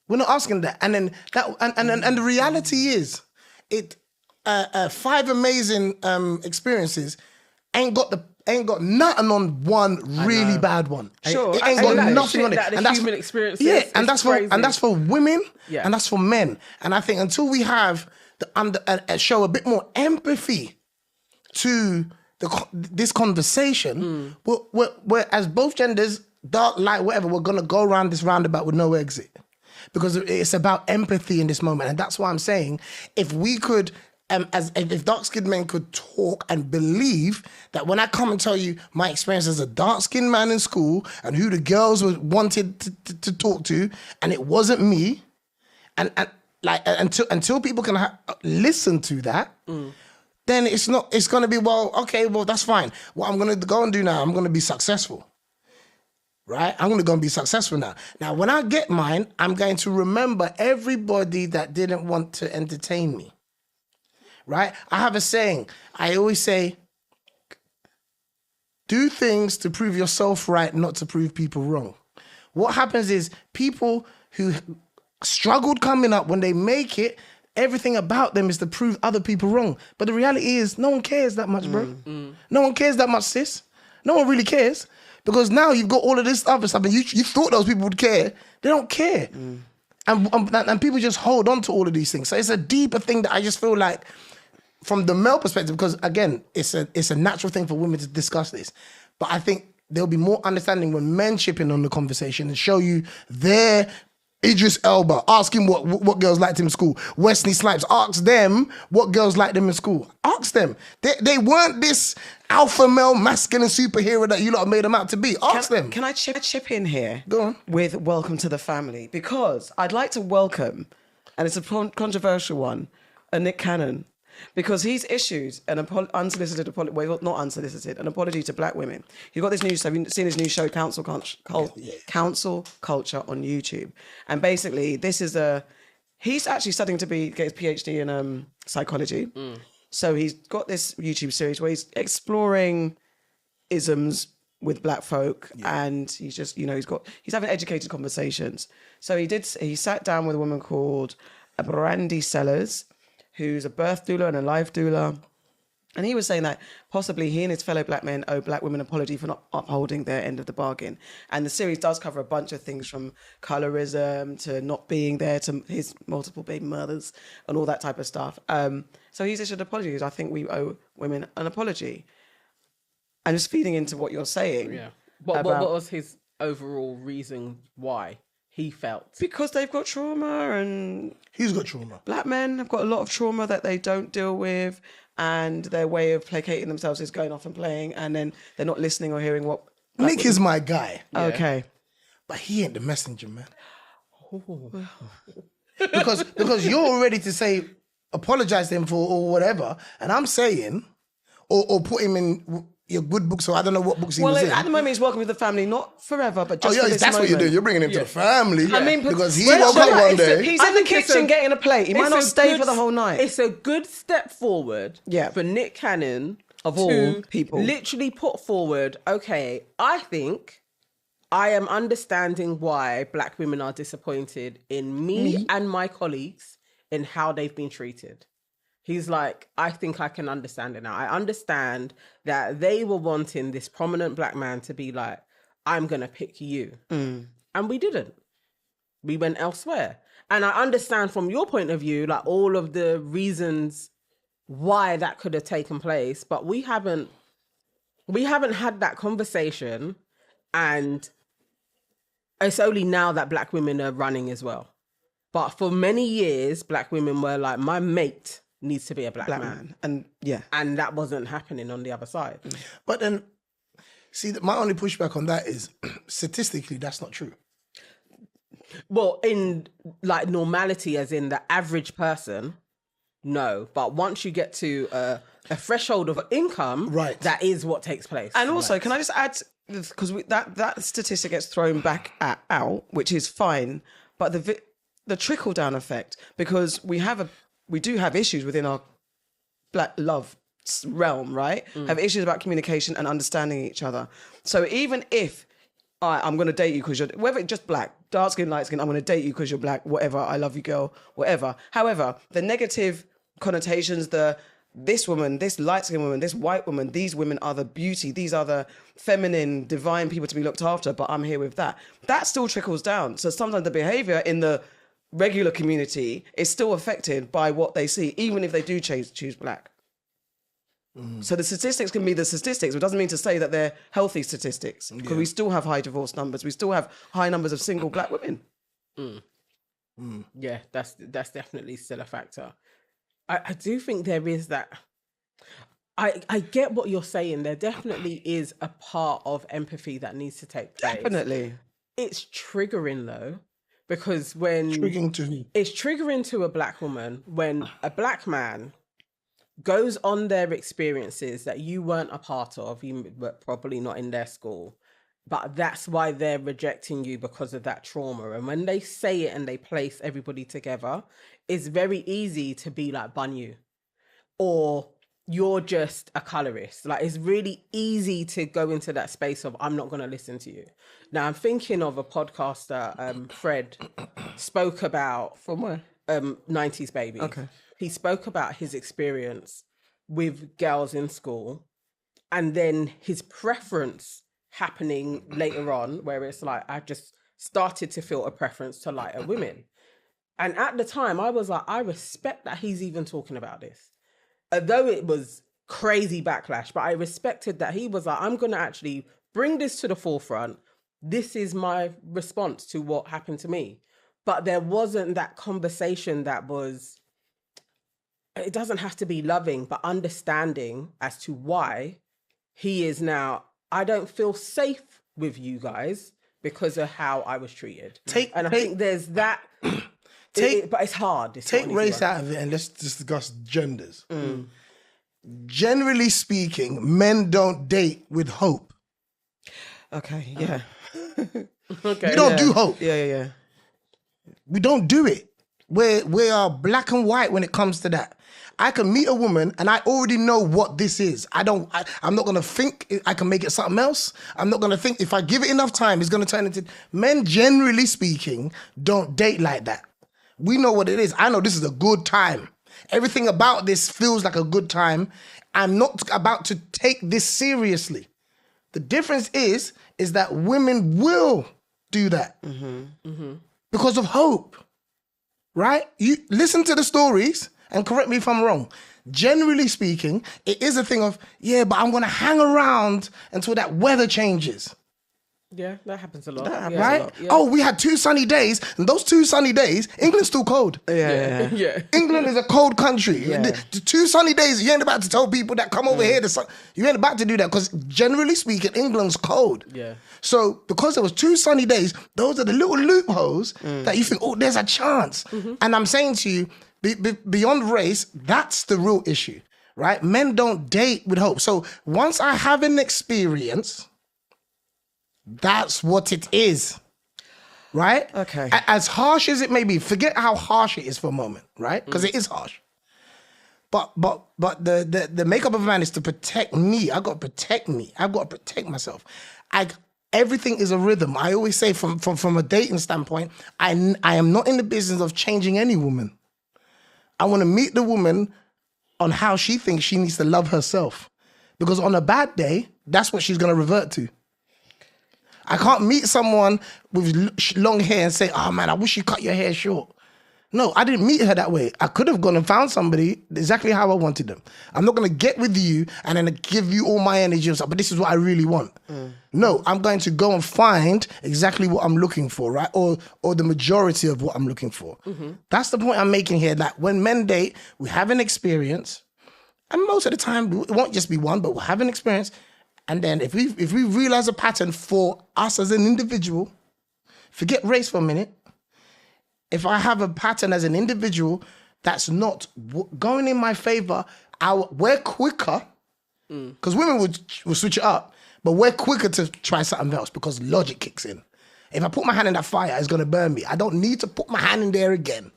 We're not asking that. And then and the reality is, 5 amazing experiences ain't got nothing on one really bad one. Sure, it ain't got nothing on it. And that's human experiences. Yeah, and that's for women, and that's for men. And I think until we have show a bit more empathy to this conversation, we're as both genders, dark, light, whatever, we're gonna go around this roundabout with no exit, because it's about empathy in this moment, and that's why I'm saying if we could. If dark-skinned men could talk and believe that when I come and tell you my experience as a dark-skinned man in school and who the girls wanted to talk to, and it wasn't me, and like until people can listen to that, then it's going to be, well, okay, well, that's fine. What I'm going to go and do now, I'm going to be successful. Right? I'm going to go and be successful now. Now, when I get mine, I'm going to remember everybody that didn't want to entertain me. Right? I have a saying. I always say, do things to prove yourself right, not to prove people wrong. What happens is people who struggled coming up, when they make it, everything about them is to prove other people wrong. But the reality is, no one cares that much, bro. No one cares that much, sis. No one really cares. Because now you've got all of this other stuff, and you thought those people would care. They don't care. And people just hold on to all of these things. So it's a deeper thing that I just feel like, from the male perspective, because again, it's a natural thing for women to discuss this. But I think there'll be more understanding when men chip in on the conversation and show you their Idris Elba, ask him what girls liked him in school. Wesley Snipes, ask them what girls liked them in school. Ask them. They weren't this alpha male masculine superhero that you lot made them out to be. Ask them. Can I chip in here? Go on. With welcome to the family? Because I'd like to welcome, and it's a controversial one, a Nick Cannon. because he's issued an unsolicited apology. Well, not unsolicited, an apology to black women. He's got this new. Have you seen his new show, Council Culture, on YouTube? And basically, this is he's actually studying to get his PhD in psychology. So he's got this YouTube series where he's exploring isms with black folk, and he's just, he's having educated conversations. So he sat down with a woman called Brandy Sellers, who's a birth doula and a life doula. And he was saying that possibly he and his fellow black men owe black women an apology for not upholding their end of the bargain. And the series does cover a bunch of things, from colorism to not being there to his multiple baby mothers and all that type of stuff. So he's issued apologies. I think we owe women an apology. And just feeding into what you're saying. Yeah. What was his overall reason why he felt? Because they've got trauma, and He's got trauma. black men have got a lot of trauma that they don't deal with, and their way of placating themselves is going off and playing, and then they're not listening or hearing what... Nick is my guy. Okay. But he ain't the messenger, man. because you're all ready to say, apologize to him for or whatever, and I'm saying, or put him in your good books, so I don't know what books he was in. At the moment he's working with the family, not forever, but just for this that's what you're doing. You're bringing him to the family. I mean, because he woke up one day. He's in the kitchen getting a plate. He might not stay for the whole night. It's a good step forward for Nick Cannon of all people. Literally put forward, okay, I think I am understanding why black women are disappointed in me and my colleagues in how they've been treated. He's like, I think I can understand it now. I understand that they were wanting this prominent black man to be like, I'm going to pick you. And we didn't. We went elsewhere. And I understand from your point of view, like all of the reasons why that could have taken place, but we haven't had that conversation, and it's only now that black women are running as well. But for many years, black women were like, my mate needs to be a black man. And that wasn't happening on the other side. But then, see, my only pushback on that is, statistically, that's not true. Well, in like normality, as in the average person, no. But once you get to a threshold of income, that is what takes place. And also, can I just add, because that statistic gets thrown back out, which is fine, but the trickle down effect, because we do have issues within our black love realm, right? Have issues about communication and understanding each other. So even if I'm going to date you because whether it's just black, dark skin, light skin, I'm going to date you because you're black, whatever, I love you, girl, whatever. However, the negative connotations, this woman, this light skin woman, this white woman, these women are the beauty, these are the feminine, divine people to be looked after, but I'm here with that. That still trickles down. So sometimes the behavior in the regular community is still affected by what they see, even if they do choose black. So the statistics can be the statistics. It doesn't mean to say that they're healthy statistics, because we still have high divorce numbers. We still have high numbers of single black women. Yeah, that's definitely still a factor. I do think there is that. I get what you're saying. There definitely is a part of empathy that needs to take place. Definitely. It's triggering though. Because when it's triggering to a black woman when a black man goes on their experiences that you weren't a part of, you were probably not in their school, but that's why they're rejecting you, because of that trauma. And when they say it and they place everybody together, it's very easy to be like, bun you, or you're just a colorist. Like, it's really easy to go into that space of, I'm not going to listen to you. Now, I'm thinking of a podcaster, Fred, spoke about... From where? 90s Baby. Okay. He spoke about his experience with girls in school, and then his preference happening later on, where it's like, I just started to feel a preference to lighter women. And at the time, I was like, I respect that he's even talking about this. Although it was crazy backlash, but I respected that he was like, I'm going to actually bring this to the forefront. This is my response to what happened to me. But there wasn't that conversation that was, it doesn't have to be loving, but understanding as to why he is now, I don't feel safe with you guys because of how I was treated. I think there's that. But it's hard. Take race out of it and let's discuss genders. Generally speaking, men don't date with hope. Okay, yeah. Okay. We don't do hope. Yeah. We don't do it. We are black and white when it comes to that. I can meet a woman and I already know what this is. I'm not going to think I can make it something else. I'm not going to think if I give it enough time, it's going to turn into... Men, generally speaking, don't date like that. We know what it is. I know this is a good time. Everything about this feels like a good time. I'm not about to take this seriously. The difference is that women will do that because of hope, right? You listen to the stories and correct me if I'm wrong. Generally speaking, it is a thing of, yeah, but I'm going to hang around until that weather changes. Yeah, that happens a lot. Right? Yeah. Oh, we had 2 sunny days, and those 2 sunny days, England's still cold. Yeah. England is a cold country. Yeah. The 2 sunny days, you ain't about to tell people that come over here. You ain't about to do that because generally speaking, England's cold. Yeah. So because there was 2 sunny days, those are the little loopholes that you think, oh, there's a chance. And I'm saying to you, beyond race, that's the real issue, right? Men don't date with hope. So once I have an experience... That's what it is, right? Okay. As harsh as it may be, forget how harsh it is for a moment, right? Because it is harsh. But the makeup of a man is to protect me. I got to protect me. I've got to protect myself. Everything is a rhythm. I always say from a dating standpoint, I am not in the business of changing any woman. I want to meet the woman on how she thinks she needs to love herself. Because on a bad day, that's what she's going to revert to. I can't meet someone with long hair and say, oh man, I wish you cut your hair short. No, I didn't meet her that way. I could have gone and found somebody exactly how I wanted them. I'm not going to get with you and then give you all my energy and stuff, but this is what I really want. No, I'm going to go and find exactly what I'm looking for, right? Or the majority of what I'm looking for. That's the point I'm making here, that when men date, we have an experience. And most of the time, it won't just be one, but we'll have an experience. And then if we realize a pattern for us as an individual, forget race for a minute. If I have a pattern as an individual that's not going in my favor, we're quicker, because women will switch it up, but we're quicker to try something else because logic kicks in. If I put my hand in that fire, it's going to burn me. I don't need to put my hand in there again.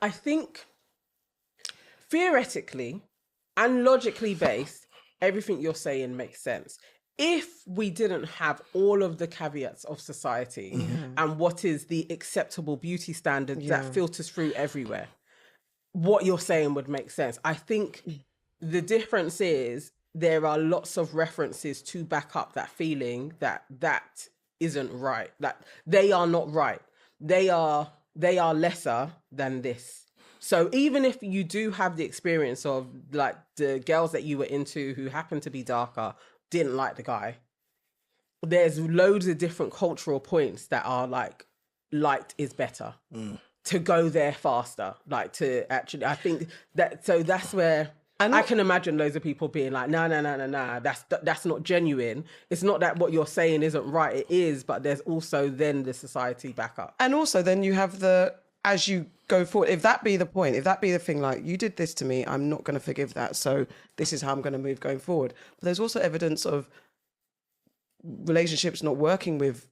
I think theoretically and logically based, everything you're saying makes sense. If we didn't have all of the caveats of society and what is the acceptable beauty standards that filters through everywhere, what you're saying would make sense. I think the difference is there are lots of references to back up that feeling that isn't right, that they are not right. They are lesser than this. So even if you do have the experience of like the girls that you were into who happen to be darker, didn't like the guy, there's loads of different cultural points that are like light is better to go there faster. Like to actually, I think that, so that's where I can imagine loads of people being like, no, that's not genuine. It's not that what you're saying isn't right. It is, but there's also then the society backup. And also then you have as you go forward, if that be the point, if that be the thing, like, you did this to me, I'm not going to forgive that, so this is how I'm going to move going forward. But there's also evidence of relationships not working with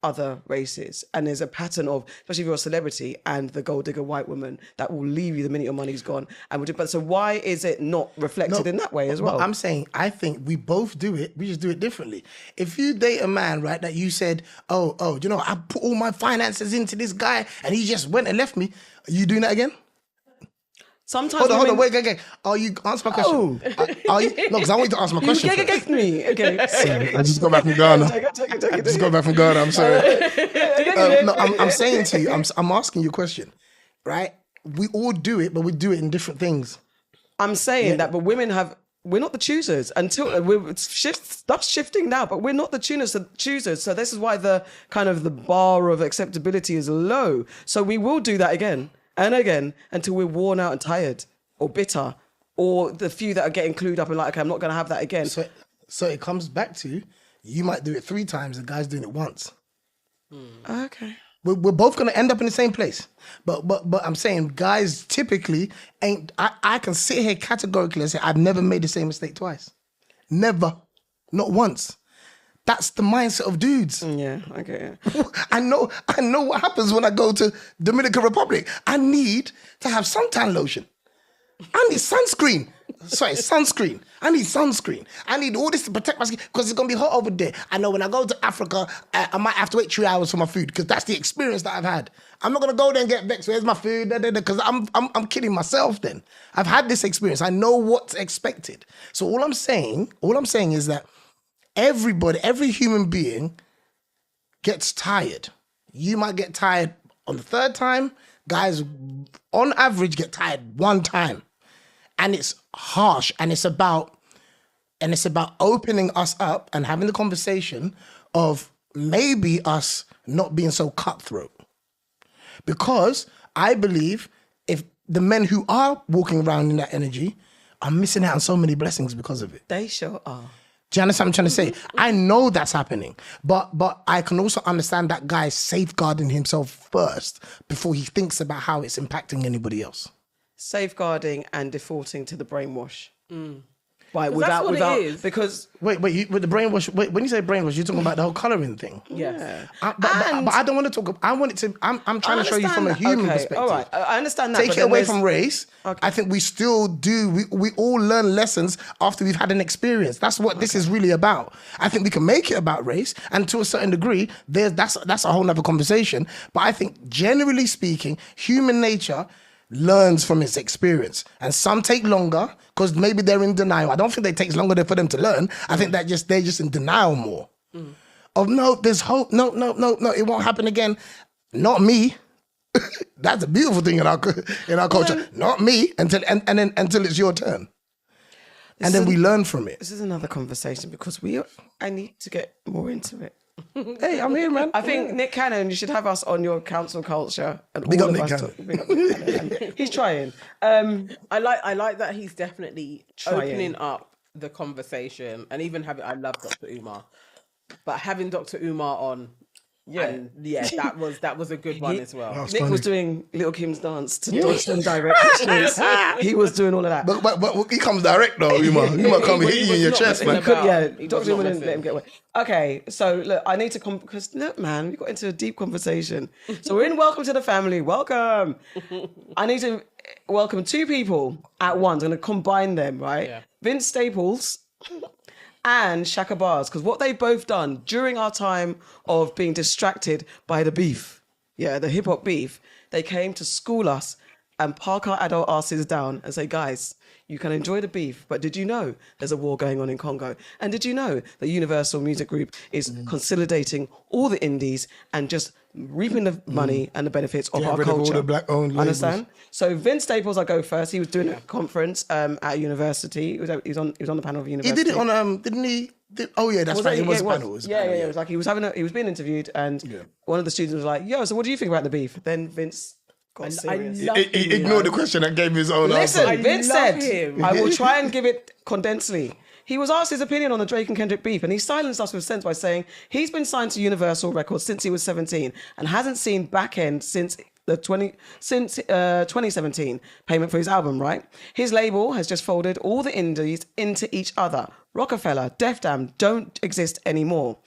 other races, and there's a pattern of, especially if you're a celebrity and the gold digger white woman that will leave you the minute your money's gone. But so why is it not reflected in that way as well? I'm saying, I think we both do it. We just do it differently. If you date a man, right, that you said, oh, you know, I put all my finances into this guy and he just went and left me. Are you doing that again? Sometimes hold on, wait. Are you, answer my question. Are you? No, because I want you to answer my question. Get me. Okay. Sorry, I just got back from Ghana. I just got back from Ghana. I'm sorry. No, I'm saying to you, I'm asking you a question, right? We all do it, but we do it in different things. I'm saying that, but we're not the choosers until stuff's shifting now, but we're not the choosers. So this is why the kind of the bar of acceptability is low. So we will do that again and again until we're worn out and tired or bitter, or the few that are getting clued up and like, okay, I'm not going to have that again. So it comes back to, you might do it 3 times, the guy's doing it once. Okay. We're both going to end up in the same place. But I'm saying guys typically ain't. I can sit here categorically and say I've never made the same mistake twice. Never, not once. That's the mindset of dudes. Yeah, okay. I know what happens when I go to Dominican Republic. I need to have suntan lotion. I need sunscreen. Sorry, sunscreen. I need sunscreen. I need all this to protect my skin because it's going to be hot over there. I know when I go to Africa, I might have to wait 3 hours for my food because that's the experience that I've had. I'm not going to go there and get vexed. Where's my food? Because I'm kidding myself then. I've had this experience. I know what's expected. So all I'm saying is that everybody, every human being gets tired. You might get tired on the third time. Guys, on average, get tired one time. And it's harsh. And it's about opening us up and having the conversation of maybe us not being so cutthroat. Because I believe if the men who are walking around in that energy are missing out on so many blessings because of it. They sure are. Do you understand what I'm trying to say? I know that's happening, but I can also understand that guy safeguarding himself first before he thinks about how it's impacting anybody else. Safeguarding and defaulting to the brainwash. Right, that's what it is. Because Wait, with the brainwash. Wait, when you say brainwash, you're talking about the whole coloring thing. Yes. But I don't want to talk. I want it to. I'm trying to show you from a human perspective. All right, I understand that. Take but it then away there's- from race. Okay. I think we still do. We all learn lessons after we've had an experience. That's what this is really about. I think we can make it about race, and to a certain degree, that's a whole nother conversation. But I think generally speaking, human nature learns from its experience, and some take longer because maybe they're in denial. I don't think it takes longer for them to learn. I think that they're just in denial more. Of no, there's hope. No, it won't happen again. Not me. That's a beautiful thing in our culture. Not me until it's your turn, and then we learn from it. This is another conversation because I need to get more into it. Hey, I'm here, man. I think Nick Cannon, you should have us on your council culture. And Big all up of Nick us Cannon. Big up Nick Cannon. He's trying. I like that he's definitely Trying. opening up the conversation and even having. I love Dr. Umar, but having Dr. Umar on, that was a good one as well. Nick was doing Little Kim's dance to dodge them directions. He was doing all of that. But he comes direct though. You might come and hit you in your chest, man. Dr. Umar didn't let him get away. Okay, so look, I need to come because look, man, we got into a deep conversation. So we're in Welcome to the Family. Welcome. I need to welcome two people at once. I'm going to combine them, right? Yeah. Vince Staples and ChakaBars, because what they've both done during our time of being distracted by the beef, the hip hop beef, they came to school us and park our adult asses down and say, guys, you can enjoy the beef, but did you know there's a war going on in Congo? And did you know that Universal Music Group is consolidating all the indies and just reaping the money and the benefits of Get our rid of all culture? the black-owned labels. Understand? So Vince Staples, I'll go first. He was doing a conference at a university. He was on the panel of a He university. did it on didn't he? Oh yeah, that's right. It was a panel. It was like he was being interviewed, and one of the students was like, "Yo, so what do you think about the beef?" Then Vince got serious. He ignored the question and gave his own answer. Listen, Vince love said, him. "I will try and give it condensely." He was asked his opinion on the Drake and Kendrick beef, and he silenced us with sense by saying he's been signed to Universal Records since he was 17 and hasn't seen back end since 2017 payment for his album, right? His label has just folded all the indies into each other. Rockefeller, Def Jam don't exist anymore.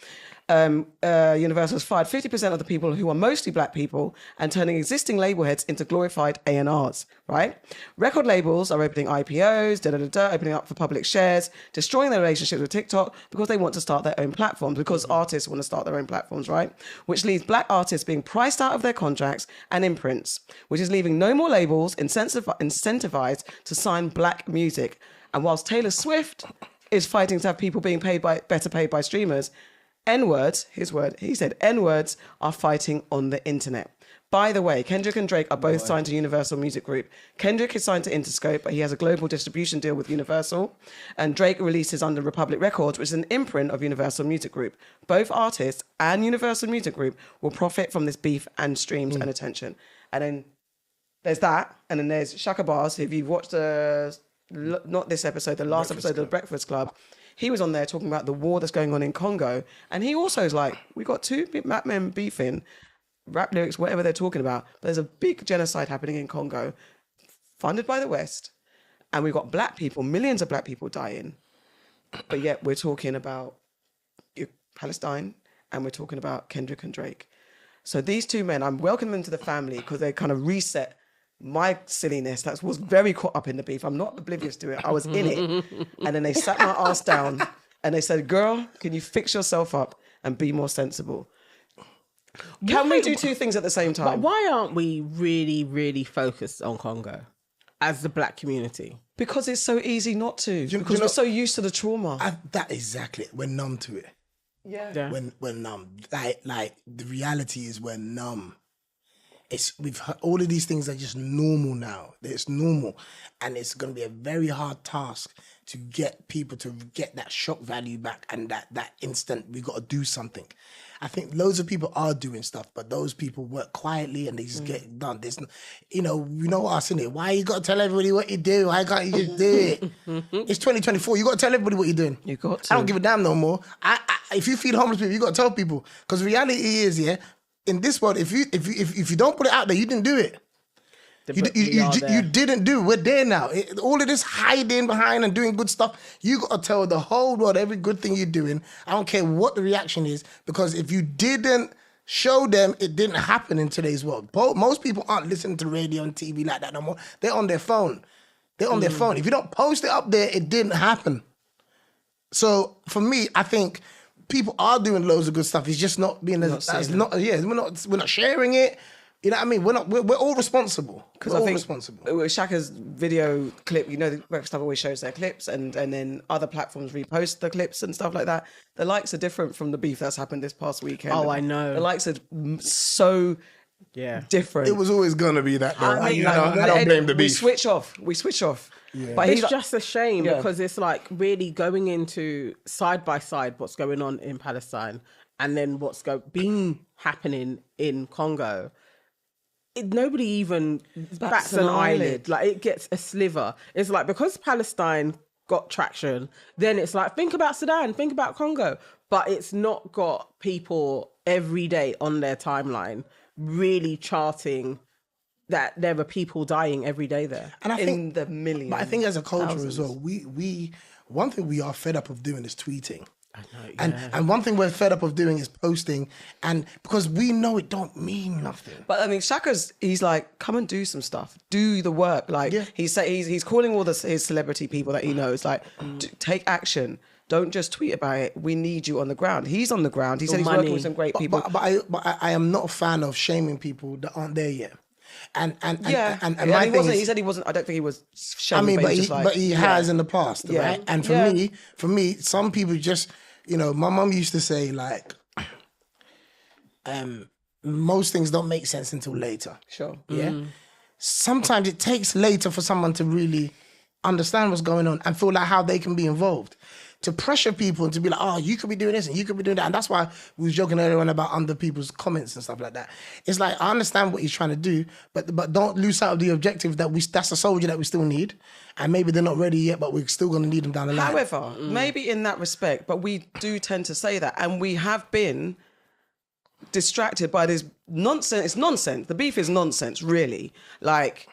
Universal has fired 50% of the people who are mostly black people and turning existing label heads into glorified A&Rs, right? Record labels are opening IPOs, opening up for public shares, destroying their relationships with TikTok because they want to start their own platforms, because artists want to start their own platforms, right? Which leaves black artists being priced out of their contracts and imprints, which is leaving no more labels incentivized to sign black music. And whilst Taylor Swift is fighting to have people being better paid by streamers, N-words, his word, he said N-words are fighting on the internet. By the way, Kendrick and Drake are both signed to Universal Music Group. Kendrick is signed to Interscope, but he has a global distribution deal with Universal. And Drake releases under Republic Records, which is an imprint of Universal Music Group. Both artists and Universal Music Group will profit from this beef and streams and attention. And then there's that. And then there's ChakaBars. If you've watched not this episode, the last episode of The Breakfast Club, he was on there talking about the war that's going on in Congo. And he also is like, we got two black men beefing. rap lyrics, whatever they're talking about. But there's a big genocide happening in Congo, funded by the West, and we've got black people, millions of black people dying. But yet we're talking about Palestine, and we're talking about Kendrick and Drake. So these two men, I'm welcoming them to the family because they kind of reset my silliness. That was very caught up in the beef. I'm not oblivious to it. I was in it. And then they sat my ass down and they said, girl, can you fix yourself up and be more sensible? Can we do two things at the same time? But why aren't we really, really focused on Congo as the black community? Because it's so easy not to. Because we're so used to the trauma. That exactly it. We're numb to it. Yeah. We're numb. Like the reality is we're numb. We've heard, all of these things are just normal now. It's normal, and it's going to be a very hard task to get people to get that shock value back and that instant. We got to do something. I think loads of people are doing stuff, but those people work quietly and they just get it done. There's, you know us, innit? Why you got to tell everybody what you do? Why can't you just do it? It's 2024. You got to tell everybody what you're doing. You got to. I don't give a damn no more. If you feed homeless people, you got to tell people, because reality is, in this world, if you don't put it out there, you didn't do it. You didn't do it. We're there now. All of this hiding behind and doing good stuff, you got to tell the whole world every good thing you're doing. I don't care what the reaction is, because if you didn't show them, it didn't happen in today's world. Most people aren't listening to radio and TV like that no more. They're on their phone. They're on their phone. If you don't post it up there, it didn't happen. So for me, I think people are doing loads of good stuff. It's just not being we're not sharing it. You know what I mean? We're all responsible. Because I think with Shaka's video clip, you know, the Breakfast Club always shows their clips, and then other platforms repost the clips and stuff like that. The likes are different from the beef that's happened this past weekend. Oh, I know. The likes are so different. It was always gonna be that, though. I don't blame the beef. We switch off. Yeah. But it's just a shame because it's like really going into side by side what's going on in Palestine and then what's been happening in Congo. Nobody even bats an eyelid. Like, it gets a sliver. It's like, because Palestine got traction, then it's like, think about Sudan, think about Congo. But it's not got people every day on their timeline really charting that there are people dying every day there. And I in think the millions. But I think as a culture thousands. as well, we one thing we are fed up of doing is tweeting. I know, And one thing we're fed up of doing is posting, and because we know it don't mean nothing. But I mean, he's like, come and do some stuff, do the work. Like he's calling all his celebrity people that he knows, like, take action. Don't just tweet about it. We need you on the ground. He's on the ground. He said he's working with some great people. But I am not a fan of shaming people that aren't there yet. And my thing is, he said he wasn't. I don't think he was shaming. I mean, but he has in the past, right? And for me, some people just, you know, my mum used to say, like, most things don't make sense until later. Sure. Yeah. Sometimes it takes later for someone to really understand what's going on and feel like how they can be involved. To pressure people and to be like, oh, you could be doing this and you could be doing that. And that's why we was joking earlier on about under people's comments and stuff like that. It's like, I understand what he's trying to do, but don't lose sight of the objective that that's a soldier that we still need. And maybe they're not ready yet, but we're still going to need them down the line. However, maybe in that respect, but we do tend to say that. And we have been distracted by this nonsense. It's nonsense. The beef is nonsense, really. Like,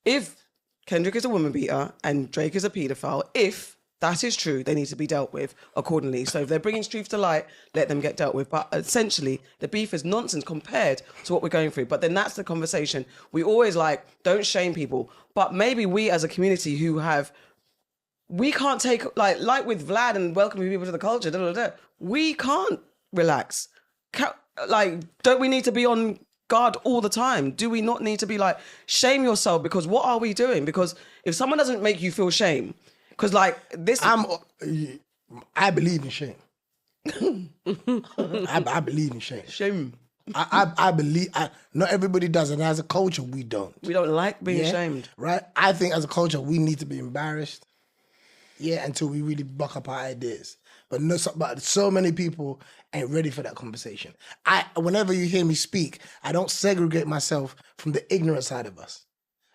if Kendrick is a woman beater and Drake is a paedophile, if that is true, they need to be dealt with accordingly. So if they're bringing truth to light, let them get dealt with. But essentially, the beef is nonsense compared to what we're going through. But then that's the conversation. We always don't shame people. But maybe we as a community we can't take, like with Vlad and welcoming people to the culture, we can't relax. Don't we need to be on guard all the time? Do we not need to be shame yourself? Because what are we doing? Because if someone doesn't make you feel shame, because I believe in shame. I believe in shame. Shame. I believe, not everybody does, and as a culture, we don't. We don't like being shamed. Right? I think as a culture, we need to be embarrassed, until we really buck up our ideas. But so many people ain't ready for that conversation. Whenever you hear me speak, I don't segregate myself from the ignorant side of us.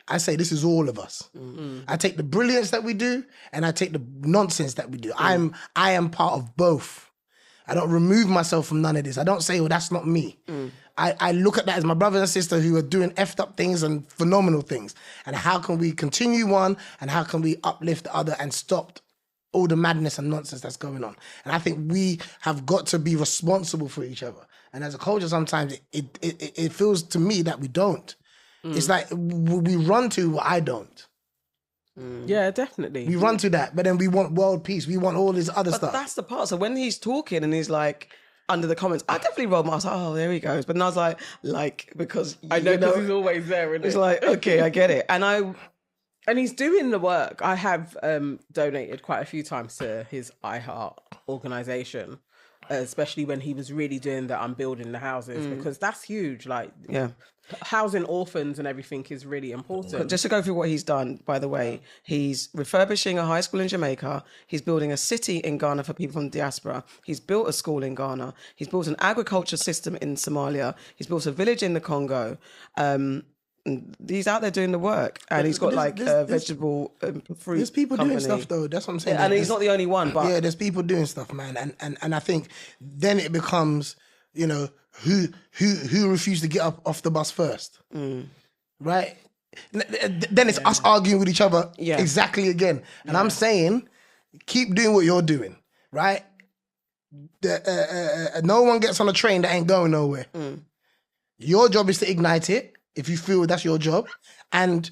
I say this is all of us. Mm-hmm. I take the brilliance that we do and I take the nonsense that we do. I am part of both. I don't remove myself from none of this. I don't say, that's not me. I look at that as my brothers and sisters who are doing effed up things and phenomenal things. And how can we continue one and how can we uplift the other and stop all the madness and nonsense that's going on? And I think we have got to be responsible for each other. And as a culture, sometimes it feels to me that we don't. It's like we run to what I don't. Yeah, definitely. We run to that, but then we want world peace. We want all this other But stuff. that's the part. So when he's talking and he's like, under the comments, I definitely rolled my eyes. Oh, there he goes. But then I was like, because I know, because he's always there, isn't it's it? like, okay, I get it. And he's doing the work. I have donated quite a few times to his iHeart organization, especially when he was really doing the I'm building the houses, because that's huge. Like, housing orphans and everything is really important. just to go through what he's done, by the way, he's refurbishing a high school in Jamaica. He's building a city in Ghana for people from the diaspora. He's built a school in Ghana. He's built an agriculture system in Somalia. He's built a village in the Congo. He's out there doing the work, and he's got vegetable fruit. There's people company. doing stuff though. That's what I'm saying. And he's not the only one, but there's people doing stuff, man. And I think then it becomes, you know, who refused to get up off the bus first, right? Then it's us arguing with each other exactly again. And I'm saying, keep doing what you're doing, right? No one gets on a train that ain't going nowhere. Your job is to ignite it if you feel that's your job. And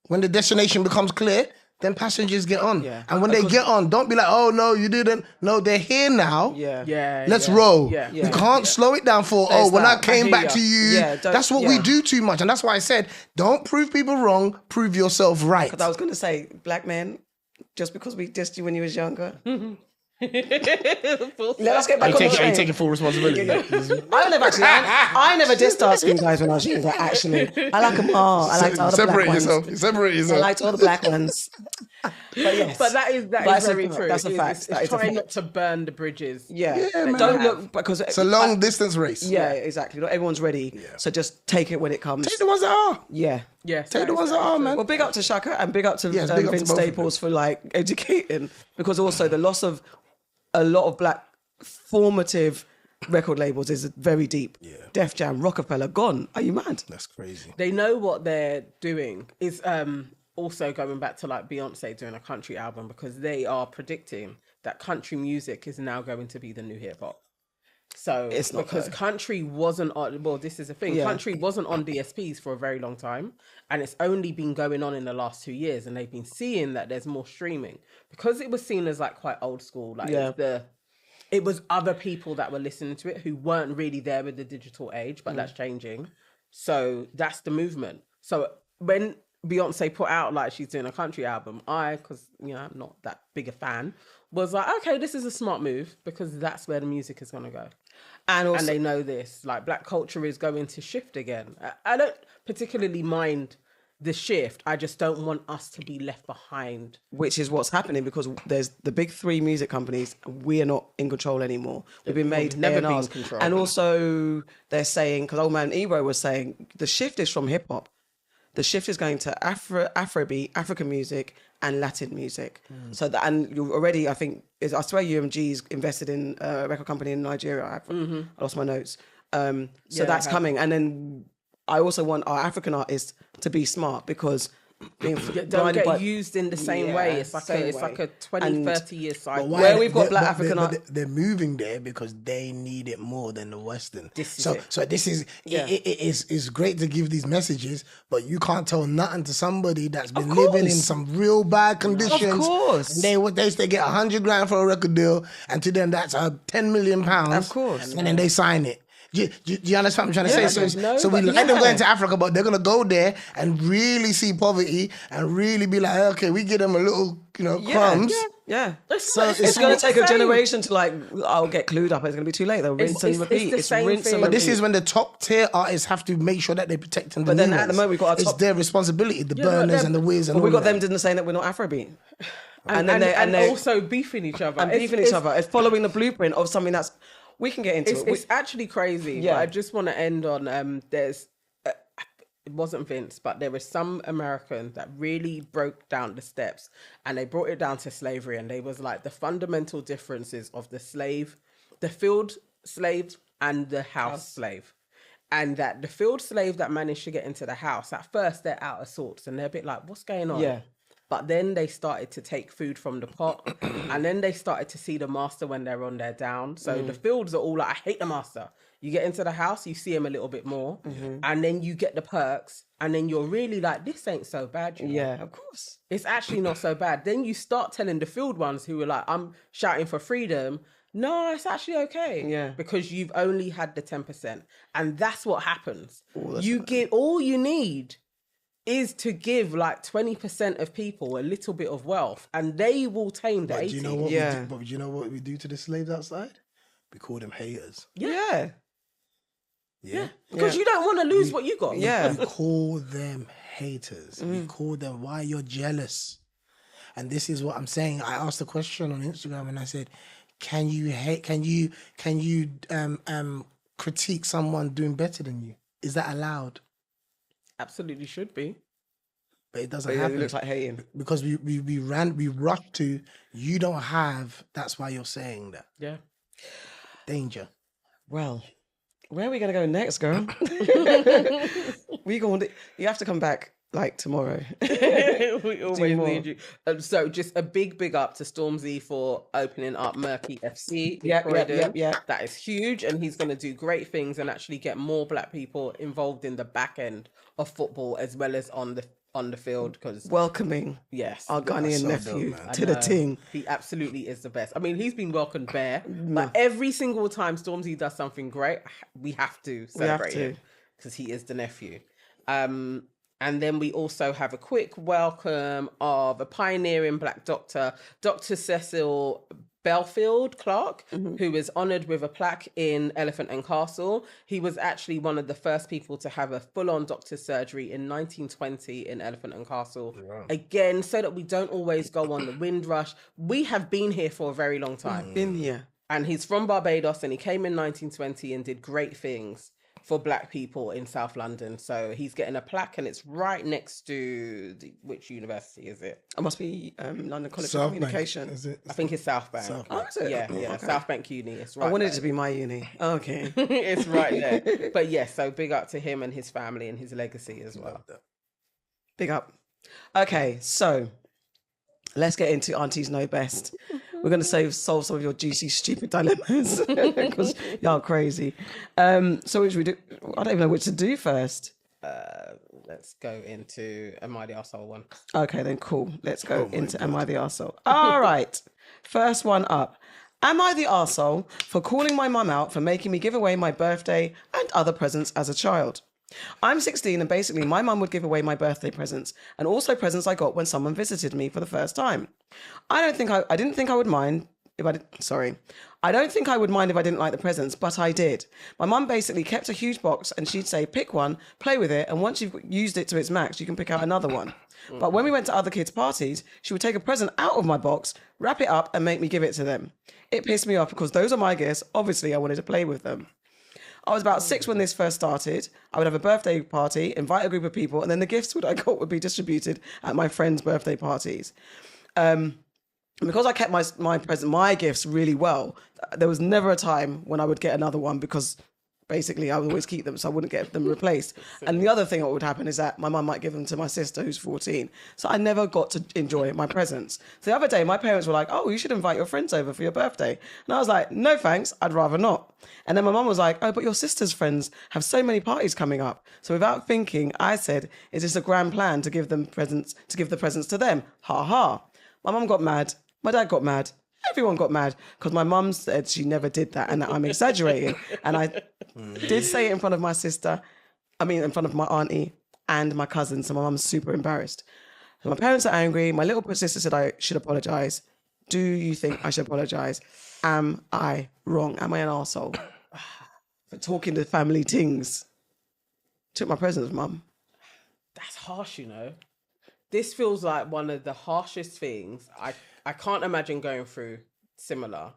when the destination becomes clear, then passengers get on. Yeah. And when they get on, don't be like, oh, no, you didn't. No, they're here now. Let's roll. We can't slow it down for, when I came back to you. That's what we do too much. And that's why I said, don't prove people wrong, prove yourself right. Because I was going to say, black men, just because we dissed you when you was younger. Let us get back on the train. Are you taking full responsibility? I never did start school guys when I was younger, actually. I like them all. I liked all the black ones. Separate yourself. I liked all the black ones. But yes. But that is very true. That's a fact. It's trying not to burn the bridges. Don't look, because it's a long distance race. Yeah, exactly. Not everyone's ready. So just take it when it comes. Take the ones that are. Yeah. Take the ones that are, man. Well, big up to Chaka and big up to big up to Vince both of Staples for like educating, because also the loss of a lot of black formative record labels is very deep. Def Jam, Rockefeller, gone. Are you mad? That's crazy. They know what they're doing. Is also going back to like Beyonce doing a country album, because they are predicting that country music is now going to be the new hip hop. So it's not because country wasn't on, well, this is the thing. Country wasn't on DSPs for a very long time, and it's only been going on in the last 2 years, and they've been seeing that there's more streaming, because it was seen as like quite old school. Like it was other people that were listening to it who weren't really there with the digital age, but that's changing. So that's the movement. So when Beyonce put out like she's doing a country album, because I'm not that big a fan, was like, okay, this is a smart move, because that's where the music is going to go. And they know this, like black culture is going to shift again. I don't particularly mind the shift. I just don't want us to be left behind. Which is what's happening, because there's the big three music companies. We are not in control anymore. We've been made never been in A&Rs. control. And also they're saying, because old man Ebro was saying, the shift is from hip hop. The shift is going to Afrobeat, African music, and Latin music. So that, and you already, I think, I swear UMG's invested in a record company in Nigeria. I lost my notes. So that's coming. And then I also want our African artists to be smart, because don't get used in the same way. It's like a 20, 30 year cycle. Where we've got black African art. They're moving there because they need it more than the Western. So this is it is great to give these messages, but you can't tell nothing to somebody that's been living in some real bad conditions. Of course. And they get $100 grand for a record deal, and to them that's £10 million. Of course. And then they sign it. Do you understand what I'm trying to say? So we let them go into Africa, but they're going to go there and really see poverty and really be like, okay, we give them a little, crumbs. Yeah. So it's going to take a generation to I'll get clued up. It's going to be too late. They'll rinse and repeat. It's rinse and repeat. But this is when the top tier artists have to make sure that they're protecting the But then at the moment we've got our top... It's their responsibility, the Burners and the Wiz and all we've got that. them saying that we're not Afrobeat. And they're also beefing each other. It's following the blueprint of something that's... We can get into it. It's actually crazy. Yeah. But I just want to end on it wasn't Vince, but there was some American that really broke down the steps, and they brought it down to slavery, and they was like the fundamental differences of the field slave and the house slave. And that the field slave that managed to get into the house, at first they're out of sorts and they're a bit like, what's going on? Yeah. But then they started to take food from the pot and then they started to see the master when they're on their down. So the fields are all like, I hate the master. You get into the house, you see him a little bit more and then you get the perks and then you're really like, this ain't so bad. You know? Yeah, of course. It's actually not so bad. Then you start telling the field ones who were like, I'm shouting for freedom. No, it's actually okay. Yeah. Because you've only had the 10%. And that's what happens. You get all you need is to give like 20% of people a little bit of wealth and they will tame the 80. Do you know what Yeah. we do? But do you know what we do to the slaves outside? We call them haters. Yeah. Yeah. Because you don't want to lose what you got. Yeah. We call them haters. We call them why you're jealous. And this is what I'm saying. I asked a question on Instagram and I said, can you critique someone doing better than you? Is that allowed? Absolutely should be. But it doesn't But yeah, happen. it looks like hating. Because we rushed to, you don't have, that's why you're saying that. Yeah. Danger. Well, where are we going to go next, girl? You have to come back like tomorrow. We always more. need you. So just a big up to Stormzy for opening up Murky FC. in Croydon. Yeah. That is huge. And he's going to do great things and actually get more black people involved in the back end of football as well as on the field. Because Welcoming yes, our Ghanaian so nephew dope, man. to the ting. he absolutely is the best. I mean, he's been welcomed bare. Like every single time Stormzy does something great, we have to celebrate to. him because he is the nephew. And then we also have a quick welcome of a pioneering black doctor, Dr. Cecil Belfield Clark, who was honoured with a plaque in Elephant and Castle. He was actually one of the first people to have a full-on doctor's surgery in 1920 in Elephant and Castle. Wow. Again, so that we don't always go on the Windrush. We have been here for a very long time. Been here. And he's from Barbados and he came in 1920 and did great things for black people in South London. So he's getting a plaque and it's right next to which university is it? It must be London College South of Bank, Communication. is it? I think it's South Bank. South Oh, is it? Yeah, Okay. South Bank Uni. It's right I wanted there. it to be my uni. Okay. It's right there. But yes, so big up to him and his family and his legacy as well. Big up. Okay, so let's get into Aunties Know Best. We're going to solve some of your juicy, stupid dilemmas because y'all crazy. So which we do? I don't even know which to do first. Let's go into Am I the Arsehole one? Okay, then cool. Let's go into Am I the Arsehole? All right. First one up. Am I the arsehole for calling my mum out for making me give away my birthday and other presents as a child? I'm 16 and basically my mum would give away my birthday presents and also presents I got when someone visited me for the first time. I don't think I would mind if I didn't like the presents, but I did. My mum basically kept a huge box and she'd say, pick one, play with it, and once you've used it to its max, you can pick out another one. But when we went to other kids' parties, she would take a present out of my box, wrap it up, and make me give it to them. It pissed me off because those are my gifts. Obviously, I wanted to play with them. I was about 6 when this first started. I would have a birthday party, invite a group of people, and then the gifts I got would be distributed at my friends' birthday parties. Because I kept my gifts really well, there was never a time when I would get another one because basically I would always keep them so I wouldn't get them replaced. And the other thing that would happen is that my mum might give them to my sister who's 14. So I never got to enjoy my presents. So the other day, my parents were like, oh, you should invite your friends over for your birthday. And I was like, no, thanks. I'd rather not. And then my mum was like, oh, but your sister's friends have so many parties coming up. So without thinking, I said, is this a grand plan to give the presents to them? Ha ha. My mum got mad. My dad got mad. Everyone got mad because my mum said she never did that and that I'm exaggerating. And I did say it in front of my sister, in front of my auntie and my cousin. So my mum's super embarrassed. So my parents are angry. My little sister said I should apologise. Do you think I should apologise? Am I wrong? Am I an arsehole for talking to family things? Took my presents, mum. That's harsh, you know. This feels like one of the harshest things. I can't imagine going through similar.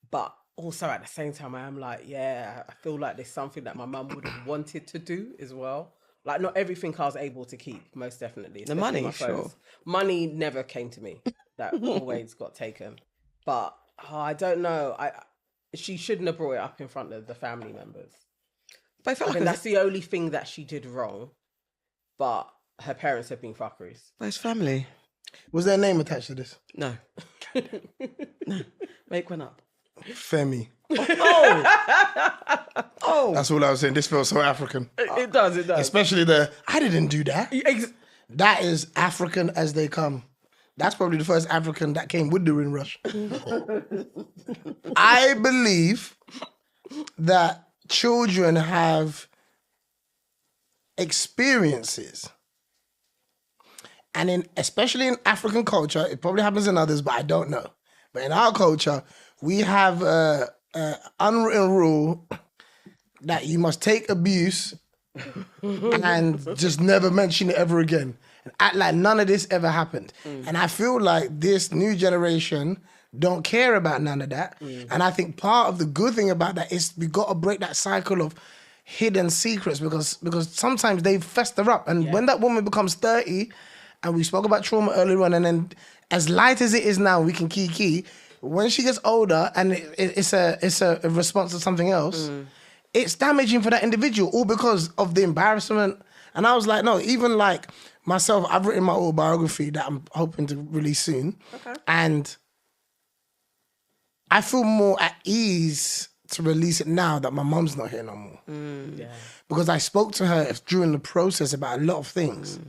But also at the same time, I am like, yeah, I feel like there's something that my mum would have wanted to do as well. Like not everything I was able to keep, most definitely. The money, my sure. phones. Money never came to me. That always got taken. But I don't know. She shouldn't have brought it up in front of the family members. But I felt I like think that's the only thing that she did wrong. But her parents have been fuckeries. but it's family. Was there a name attached to this? No. No. Make one up. Femi. Oh. That's all I was saying. This feels so African. It does. Especially I didn't do that. That is African as they come. That's probably the first African that came with the Windrush. I believe that children have experiences. And especially in African culture, it probably happens in others, but I don't know. But in our culture, we have an unwritten rule that you must take abuse and just never mention it ever again. And act like none of this ever happened. And I feel like this new generation don't care about none of that. And I think part of the good thing about that is we got to break that cycle of hidden secrets because sometimes they fester up. And when that woman becomes 30, and we spoke about trauma earlier on, and then as light as it is now, we can key. When she gets older and it's a response to something else, it's damaging for that individual, all because of the embarrassment. And I was like, no, even like myself, I've written my autobiography that I'm hoping to release soon. Okay. And I feel more at ease to release it now that my mum's not here no more. Because I spoke to her during the process about a lot of things.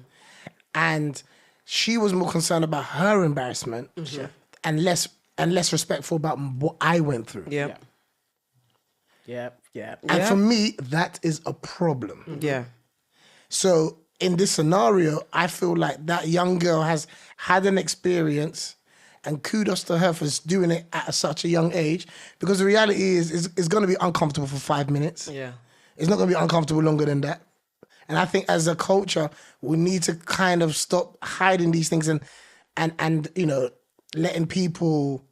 And she was more concerned about her embarrassment and less respectful about what I went through. Yeah. And for me, that is a problem. Yeah. So in this scenario, I feel like that young girl has had an experience, and kudos to her for doing it at such a young age, because the reality is it's going to be uncomfortable for 5 minutes. Yeah. It's not going to be uncomfortable longer than that. And I think as a culture, we need to kind of stop hiding these things and you know, letting people,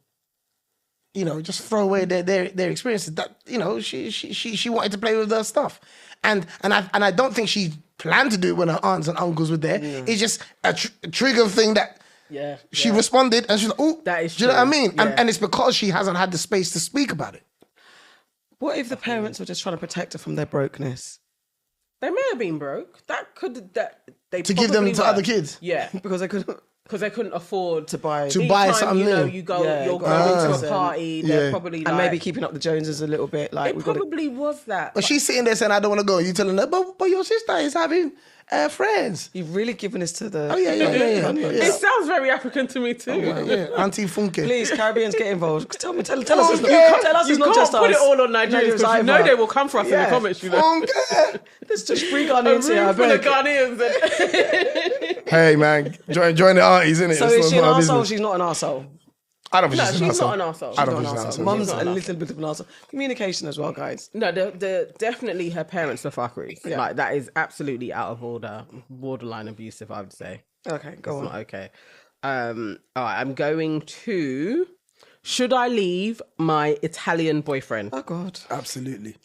you know, just throw away their experiences. That, you know, she wanted to play with her stuff. And I don't think she planned to do it when her aunts and uncles were there. It's just a trigger thing that she responded, and she's like, oh, that is do you know what I mean? Yeah. And it's because she hasn't had the space to speak about it. What if the parents were just trying to protect her from their brokenness? They may have been broke. They To give them probably to were. other kids. Yeah, Because they couldn't because they couldn't afford to buy To Each buy time, something you know, new. you're going Ah. to a party. They're probably like, and maybe keeping up the Joneses a little bit. Like it probably was that. But she's sitting there saying, I don't want to go. You telling her, but your sister is having friends. You've really given this to the. Oh, yeah. It sounds very African to me too. Yeah, Auntie Funke. Please, Caribbeans, get involved. Tell us. It's not, Okay. tell us You it's not can't just put us. it all on Nigerians because you know either. they will come for us in the comments. You know, Funke. There's just free a Ghanaians here. I room full of beg. Ghanaians. Hey, man, join the aunties, innit? So It's is she an not our arsehole? business. She's not an arsehole. I don't think No, she's she's not an arsehole. I don't She's think not she's an an arsehole. arsehole. Mum's She's a not little bit of an arsehole. Communication as well, guys. No, the definitely her parents are fuckeries. Yeah. Like that is absolutely out of order, borderline abusive. I would say. Okay, go It's on. not okay. All right, I'm going to. Should I leave my Italian boyfriend? Oh God. Absolutely.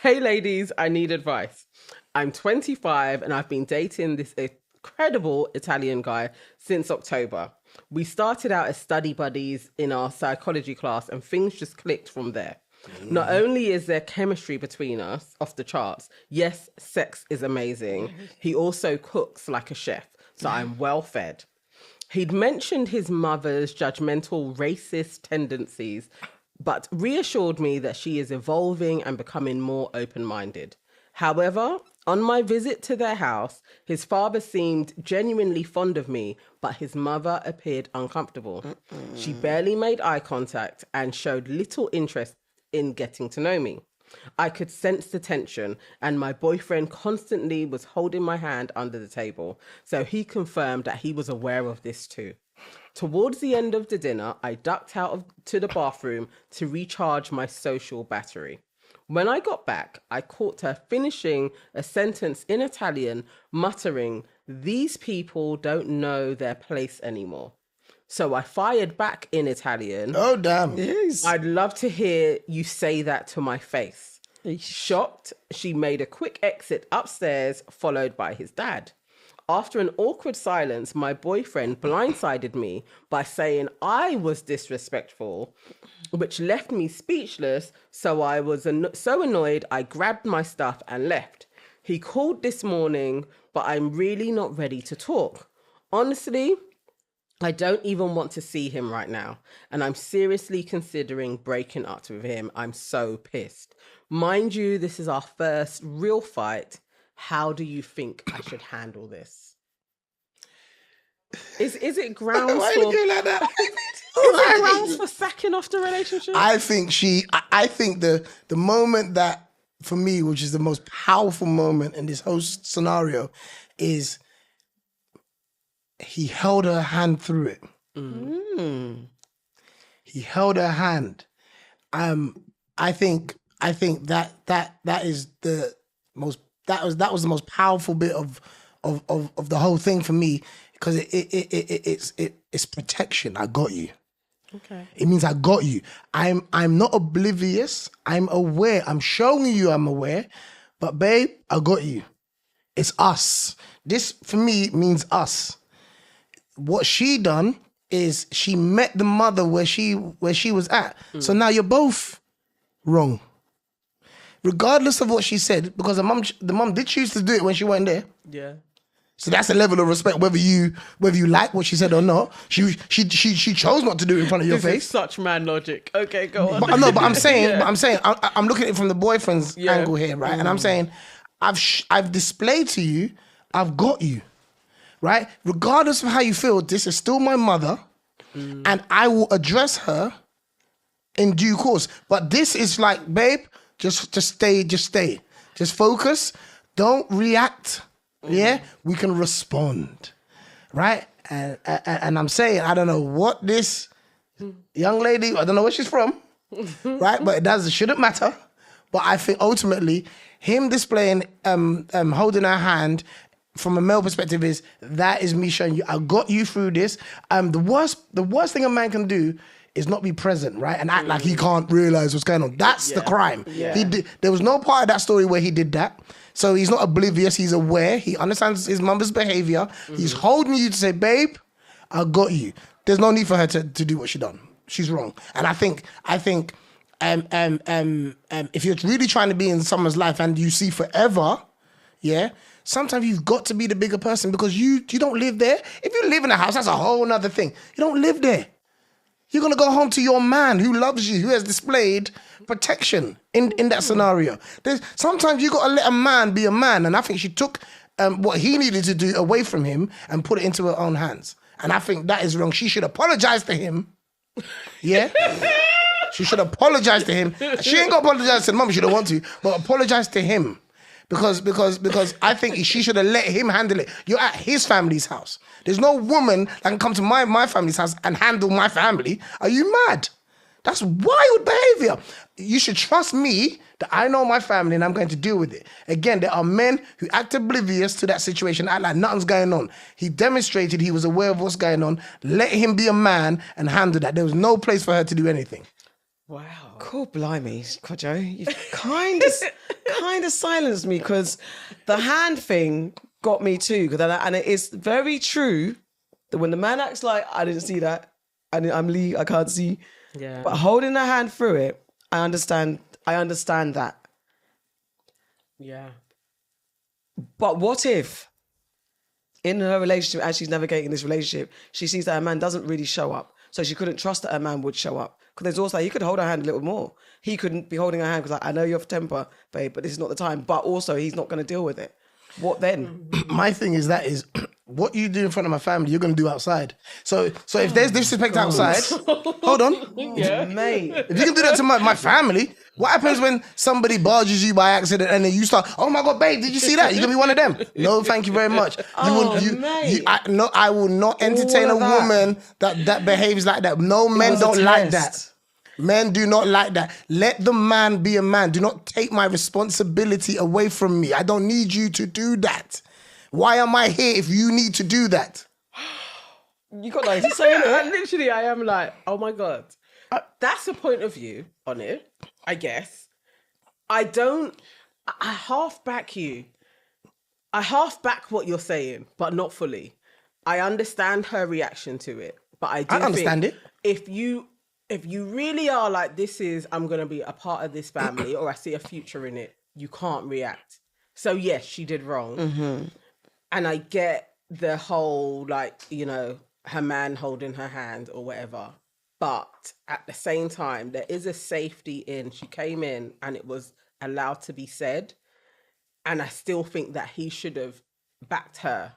Hey, ladies, I need advice. I'm 25 and I've been dating this incredible Italian guy since October. We started out as study buddies in our psychology class and things just clicked from there. Not only is there chemistry between us off the charts, yes, sex is amazing. He also cooks like a chef, so I'm well fed. He'd mentioned his mother's judgmental racist tendencies, but reassured me that she is evolving and becoming more open-minded. However, on my visit to their house, his father seemed genuinely fond of me, but his mother appeared uncomfortable. She barely made eye contact and showed little interest in getting to know me. I could sense the tension, and my boyfriend constantly was holding my hand under the table, so he confirmed that he was aware of this too. Towards the end of the dinner, I ducked out to the bathroom to recharge my social battery. When I got back, I caught her finishing a sentence in Italian, muttering, "These people don't know their place anymore." So I fired back in Italian. Oh, damn. Yes. I'd love to hear you say that to my face. Shocked, she made a quick exit upstairs, followed by his dad. After an awkward silence, my boyfriend blindsided me by saying I was disrespectful which left me speechless. So I was so annoyed, I grabbed my stuff and left. He called this morning, but I'm really not ready to talk. Honestly, I don't even want to see him right now. And I'm seriously considering breaking up with him. I'm so pissed. Mind you, this is our first real fight. How do you think I should handle this? Is it grounds Why for... are you doing like that? Is it grounds for sacking off the relationship? I think the moment that, for me, which is the most powerful moment in this whole scenario, is he held her hand through it. He held her hand. I think that is the most, that was the most powerful bit of the whole thing for me, because it's protection. I got you. Okay. It means I got you. I'm not oblivious. I'm aware. I'm showing you I'm aware. But babe, I got you. It's us. This for me means us. What she done is she met the mother where she was at. So now you're both wrong. Regardless of what she said, because the mum did choose to do it when she weren't there. Yeah. So that's a level of respect, whether you like what she said or not. She chose not to do it in front of your This face. is such man logic. Okay, go on. But I'm saying, I'm looking at it from the boyfriend's angle here, right? And I'm saying, I've displayed to you, I've got you, right? Regardless of how you feel, this is still my mother, and I will address her in due course. But this is like, babe, just stay, just focus, don't react. Yeah, we can respond, right? And I'm saying, I don't know what this young lady, I don't know where she's from, right? But it shouldn't matter. But I think ultimately, him displaying, holding her hand from a male perspective is me showing you, I got you through this. The worst thing a man can do is not be present, right? And act like he can't realize what's going on. That's the crime. Yeah. There was no part of that story where he did that. So he's not oblivious, he's aware, he understands his mother's behavior. He's holding you to say, babe, I got you. There's no need for her to do what she done. She's wrong. And I think if you're really trying to be in someone's life and you see forever, yeah, sometimes you've got to be the bigger person, because you don't live there. If you live in a house, that's a whole nother thing. You don't live there. You're going to go home to your man who loves you, who has displayed protection in that scenario. Sometimes you got to let a man be a man. And I think she took what he needed to do away from him and put it into her own hands. And I think that is wrong. She should apologize to him. Yeah? She should apologize to him. She ain't got to apologize to the mum. She don't want to. But apologize to him. Because I think she should have let him handle it. You're at his family's house. There's no woman that can come to my family's house and handle my family. Are you mad? That's wild behavior. You should trust me that I know my family and I'm going to deal with it. Again, there are men who act oblivious to that situation, act like nothing's going on. He demonstrated he was aware of what's going on. Let him be a man and handle that. There was no place for her to do anything. Wow. Cool, blimey, Kojo. You've kind of silenced me, because the hand thing got me too. And it is very true that when the man acts like, I didn't see that, I can't see. Yeah. But holding the hand through it, I understand that. Yeah. But what if in her relationship, as she's navigating this relationship, she sees that her man doesn't really show up? So she couldn't trust that her man would show up. Because there's also, he could hold her hand a little more. He couldn't be holding her hand because, like, I know you're temper, babe, but this is not the time. But also, he's not going to deal with it. What then? My thing is what you do in front of my family, you're going to do outside. So if there's disrespect outside, hold on. Yeah. Mate. If you can do that to my family, what happens when somebody barges you by accident and then you start, oh my God, babe, did you see that? You're going to be one of them. No, thank you very much. Mate. I will not entertain a woman that behaves like that. No, men don't like that. Men do not like that. Let the man be a man. Do not take my responsibility away from me. I don't need you to do that. Why am I here if you need to do that? You got nothing to say, innit? Literally, I am like, oh my God. That's a point of view on it, I guess. I half back you. I half back what you're saying, but not fully. I understand her reaction to it, but I understand it. If you if you really are like, I'm going to be a part of this family, or I see a future in it, you can't react. So yes, she did wrong. And I get the whole, like, you know, her man holding her hand or whatever. But at the same time, there is a safety in, she came in and it was allowed to be said. And I still think that he should have backed her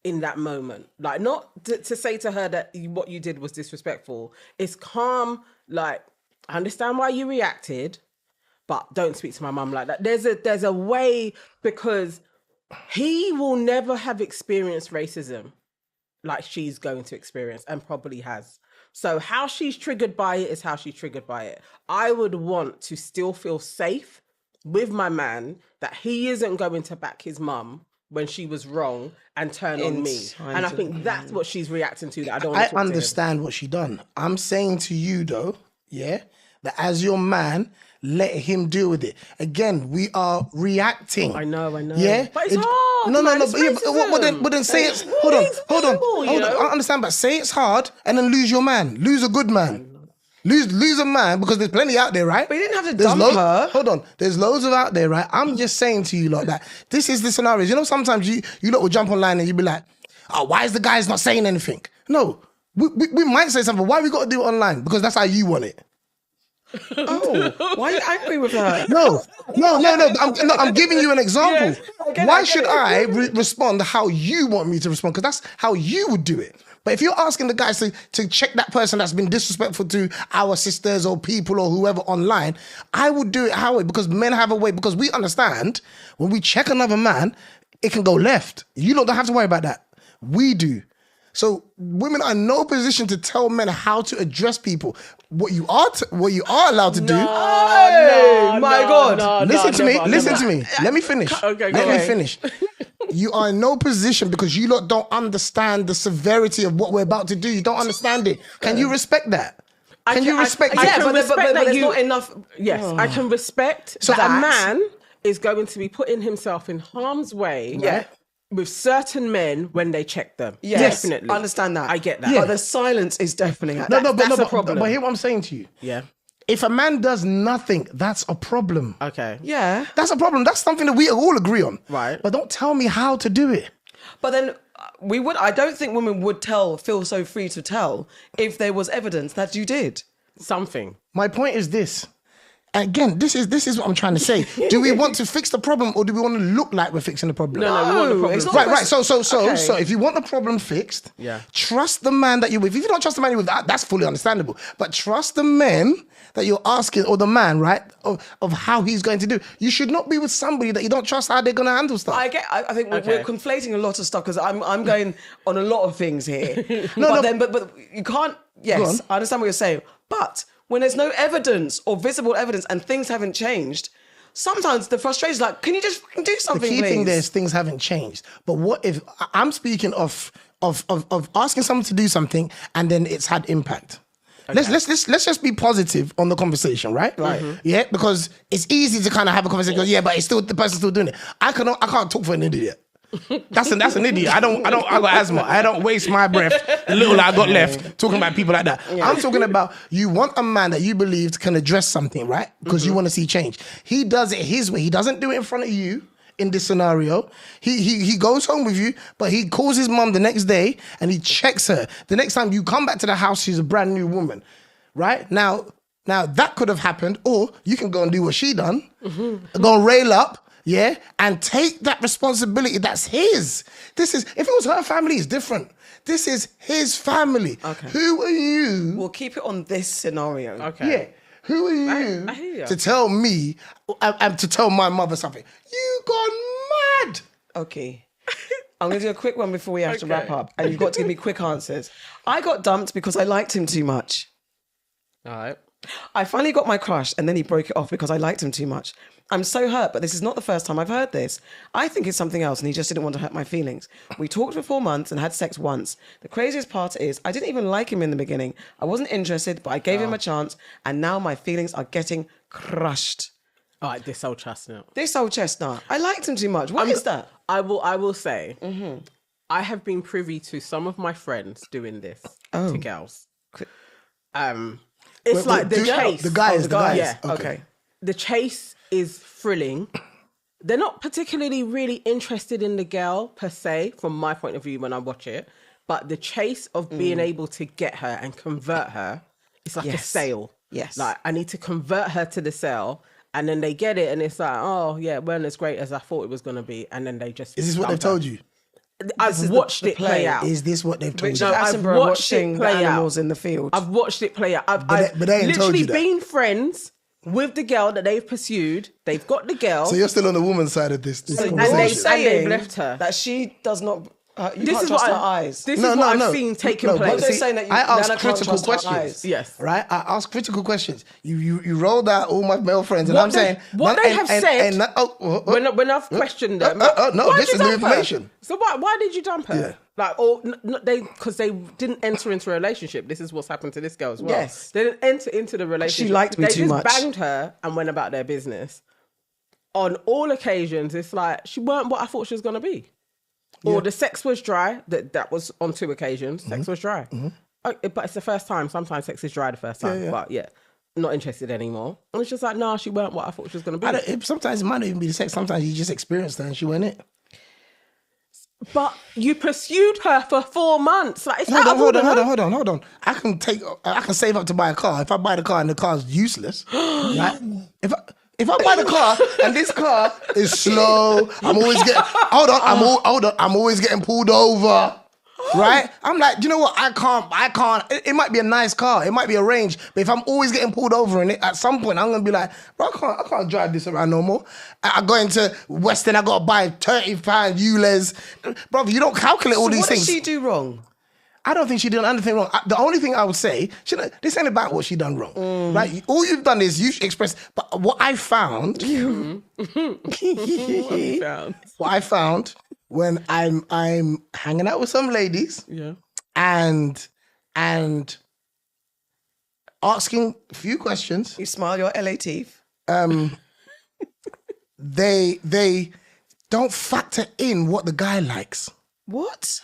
in that moment. Like, not to say to her that what you did was disrespectful. It's calm, like, I understand why you reacted, but don't speak to my mum like that. There's a way, because he will never have experienced racism like she's going to experience, and probably has. So how she's triggered by it is how she's triggered by it. I would want to still feel safe with my man that he isn't going to back his mum when she was wrong and turn on me. And I think that's what she's reacting to. That I don't want to talk understand what she done. I'm saying to you though, yeah, that as your man, let him deal with it. Again, we are reacting. I know. Yeah, but it's hard. No. But then say it's. Hold on. I understand, but say it's hard and then lose your man. Lose a good man. Lose a man, because there's plenty out there, right? But you didn't have to dump her. Hold on. There's loads of out there, right? I'm just saying to you like that. This is the scenario. You know, sometimes you lot will jump online and you'll be like, oh, why is the guys not saying anything? No, we might say something. Why we got to do it online? Because that's how you want it. Oh, why are you angry with her? No. I'm giving you an example. Why should I respond how you want me to respond? Because that's how you would do it. But if you're asking the guys to check that person that's been disrespectful to our sisters or people or whoever online, I would do it how way, because men have a way, because we understand when we check another man, it can go left. You don't have to worry about that. We do. So women are in no position to tell men how to address people. What you are allowed to do. Listen to me. Let me finish. Okay, Let me finish. You are in no position, because you lot don't understand the severity of what we're about to do. You don't understand it. Can you respect that? Can you respect that? Yeah, but there's not enough. Yes, I can respect that a man is going to be putting himself in harm's way. Yeah. With certain men when they check them. Yes, definitely. I understand that. I get that. Yeah. But the silence is deafening. That's a problem. But hear what I'm saying to you. Yeah. If a man does nothing, that's a problem. Okay. Yeah. That's a problem. That's something that we all agree on. Right. But don't tell me how to do it. But then I don't think women would feel so free to tell if there was evidence that you did. Something. My point is this. Again, this is what I'm trying to say. Do we want to fix the problem, or do we want to look like we're fixing the problem? No, we want the problem. It's not Right. So if you want the problem fixed, trust the man that you're with. If you don't trust the man you're with, that's fully understandable. But trust the man that you're asking, or the man, right, of how he's going to do. You should not be with somebody that you don't trust how they're going to handle stuff. I think we're conflating a lot of stuff, because I'm going on a lot of things here. But you can't. Yes, I understand what you're saying, but when there's no evidence or visible evidence and things haven't changed, sometimes the frustration is like, can you just do something, please? The key thing please? is things haven't changed. But what if I'm speaking of asking someone to do something and then it's had impact? Okay. Let's just be positive on the conversation, right? Right. Yeah, because it's easy to kind of have a conversation. Because, but it's still the person's still doing it. I can't talk for an idiot. That's an idiot. I got asthma. I don't waste my breath, the little I got left, talking about people like that. Yeah. I'm talking about, you want a man that you believe can address something, right? Because you want to see change. He does it his way. He doesn't do it in front of you in this scenario. He goes home with you, but he calls his mum the next day and he checks her. The next time you come back to the house, she's a brand new woman, right? Now that could have happened, or you can go and do what she done, go and rail up, yeah, and take that responsibility. That's his. If it was her family, it's different. This is his family. Okay. Who are you? We'll keep it on this scenario. Okay. Yeah. Who are you to tell me and to tell my mother something? You gone mad. Okay. I'm going to do a quick one before we have to wrap up. And you've got to give me quick answers. I got dumped because I liked him too much. All right. I finally got my crush and then he broke it off because I liked him too much. I'm so hurt, but this is not the first time I've heard this. I think it's something else and he just didn't want to hurt my feelings. We talked for 4 months and had sex once. The craziest part is I didn't even like him in the beginning. I wasn't interested, but I gave him a chance and now my feelings are getting crushed. All right, this old chestnut. I liked him too much. What is that? I will say, I have been privy to some of my friends doing this to girls. It's like the chase. The guys. Yeah. Okay. The chase is thrilling. They're not particularly really interested in the girl per se, from my point of view when I watch it. But the chase of being able to get her and convert her, it's like a sale. Yes. Like, I need to convert her to the sale. And then they get it and it's like, oh, yeah, it weren't as great as I thought it was going to be. And then they just... Is this what they've told you? I've watched it play out. Is this what they've told Richard you? Attenborough watching the animals in the field. I've watched it play out. I've they ain't told you literally that. been friends with the girl that they've pursued. They've got the girl. So you're still on the woman's side of this So conversation. you're saying left her. that she does not... you This can't is trust what her eyes. This is what I've seen taking No, place. but They're see, saying that I ask Nana can't critical trust her eyes. questions. Yes. Right? I ask critical questions. You rolled out all my male friends, and What I'm they- saying what they have said when I've questioned them. no, why this did is you new dump her? information. So why did you dump her? Yeah. Like, or because they didn't enter into a relationship. This is what's happened to this girl as well. Yes. They didn't enter into the relationship. liked me they too much. They just banged her and went about their business. On all occasions, it's like she weren't what I thought she was going to be. Or the sex was dry. That was on 2 occasions. Sex was dry. But it's the first time. Sometimes sex is dry the first time. Yeah. But yeah, not interested anymore. And it's just like, no, she weren't what I thought she was going to be. Sometimes it might not even be the sex. Sometimes you just experienced her and she went it. But you pursued her for 4 months. Like, it's Hold out of order. on. I can save up to buy a car. If I buy the car and the car's useless, right? If I buy the car and this car is slow, I'm always getting I'm always getting pulled over. Right? I'm like, do you know what? I can't. It might be a nice car. It might be a range. But if I'm always getting pulled over in it, at some point, I'm going to be like, bro, I can't drive this around no more. I go into Western, I got to buy 30-pound ULEZ. Bro, you don't calculate all these things. What did she do wrong? I don't think she did anything wrong. The only thing I would say, this ain't about what she done wrong, right? All you've done is you express. But what I found, what I found when I'm hanging out with some ladies, and asking a few questions, You smile your LA teeth. they don't factor in what the guy likes. What?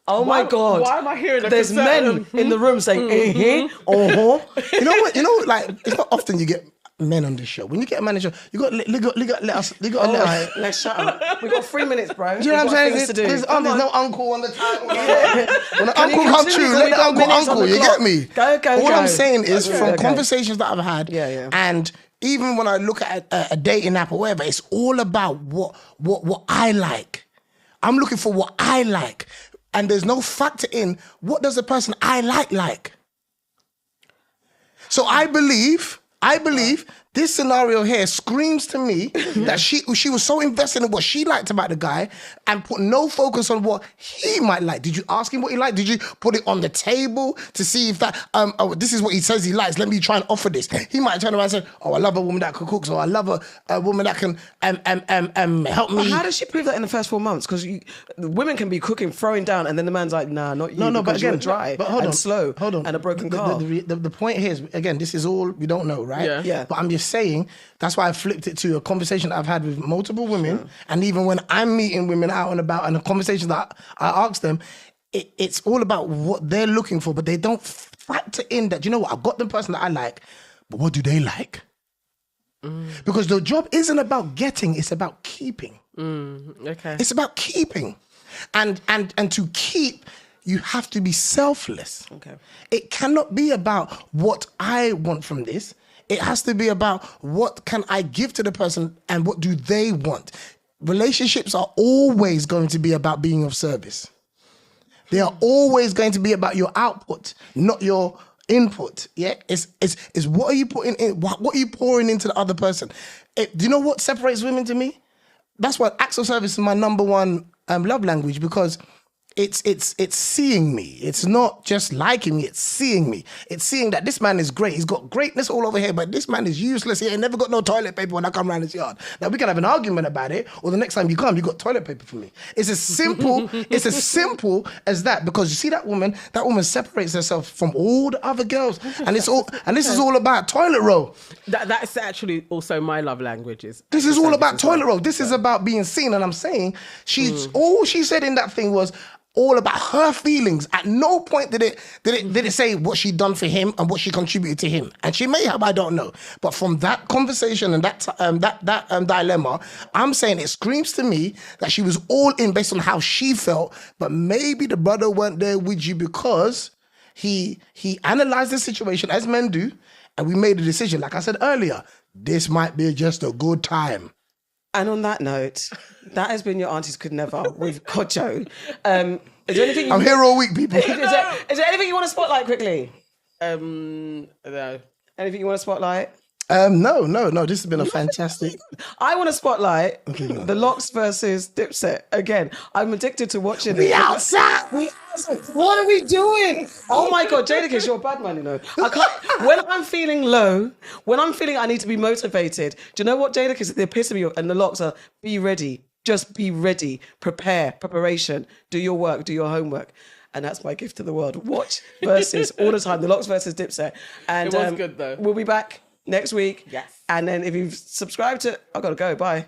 Oh my God. Why am I hearing a There's men in the room saying, You know what? You know, like it's not often you get men on this show. When you get a man on the show, you got to let us. Let's shut up. We've got 3 minutes, bro. Do you know what I'm saying? There's no uncle on the title. When the uncle comes through, let the uncle. You get me? Go. All I'm saying is from conversations that I've had, Yeah. and even when I look at a dating app or whatever, it's all about what I like. I'm looking for what I like. And there's no factor in what does the person I like. So I believe this scenario here screams to me that she was so invested in what she liked about the guy and put no focus on what he might like. Did you ask him what he liked? Did you put it on the table to see if that, this is what he says he likes, let me try and offer this. He might turn around and say, oh, I love a woman that can cook, or I love a woman that can help me. But how does she prove that in the first 4 months? Because women can be cooking, throwing down, and then the man's like, nah, not you. No, but you were again, dry but hold and on, slow hold on. and a broken car. The point here is, again, this is all we don't know, right? Yeah. But I'm just saying, that's why I flipped it to a conversation that I've had with multiple women. And even when I'm meeting women out and about and the conversation that I ask them, it's all about what they're looking for, but they don't factor in that, you know what, I've got the person that I like, but what do they like? Because the job isn't about getting, it's about keeping. Okay. It's about keeping. And to keep, you have to be selfless. Okay. It cannot be about what I want from this. It has to be about what can I give to the person and what do they want. Relationships are always going to be about being of service. They are always going to be about your output, not your input. Yeah, it's what are you putting in? What are you pouring into the other person? Do you know what separates women to me? That's why acts of service is my number one love language, because it's seeing me. It's not just liking me, it's seeing me. It's seeing that this man is great. He's got greatness all over here, but this man is useless. He ain't never got no toilet paper when I come around his yard. Now we can have an argument about it, or the next time you come, you got toilet paper for me. It's as simple, it's as simple as that, because you see that woman separates herself from all the other girls. And this is all about toilet roll. That's actually also my love languages. This is all about toilet roll. This is about being seen. And I'm saying all she said in that thing was, all about her feelings. At no point did it say what she'd done for him and what she contributed to him. And she may have, I don't know. But from that conversation and that dilemma, I'm saying it screams to me that she was all in based on how she felt. But maybe the brother weren't there with you because he analyzed the situation as men do, and we made a decision. Like I said earlier, this might be just a good time. And on that note, that has been your Aunties Could Never with Kojo. Is there anything I'm here all week, people. Is there anything you want to spotlight quickly? No. Anything you want to spotlight? No. This has been a fantastic. I want to spotlight the Locks versus Dipset. Again, I'm addicted to watching it. Outside. What are we doing? Oh my God, Jadakiss, you're a bad man, you know. I can't. When I'm feeling low, when I'm feeling I need to be motivated, do you know what Jadakiss is the epitome of? And the Locks are: be ready, just be ready, preparation, do your work, do your homework. And that's my gift to the world. Watch versus all the time. The Locks versus Dipset. And It was good though. We'll be back next week. Yes. And then if you've subscribed to, I've got to go. Bye.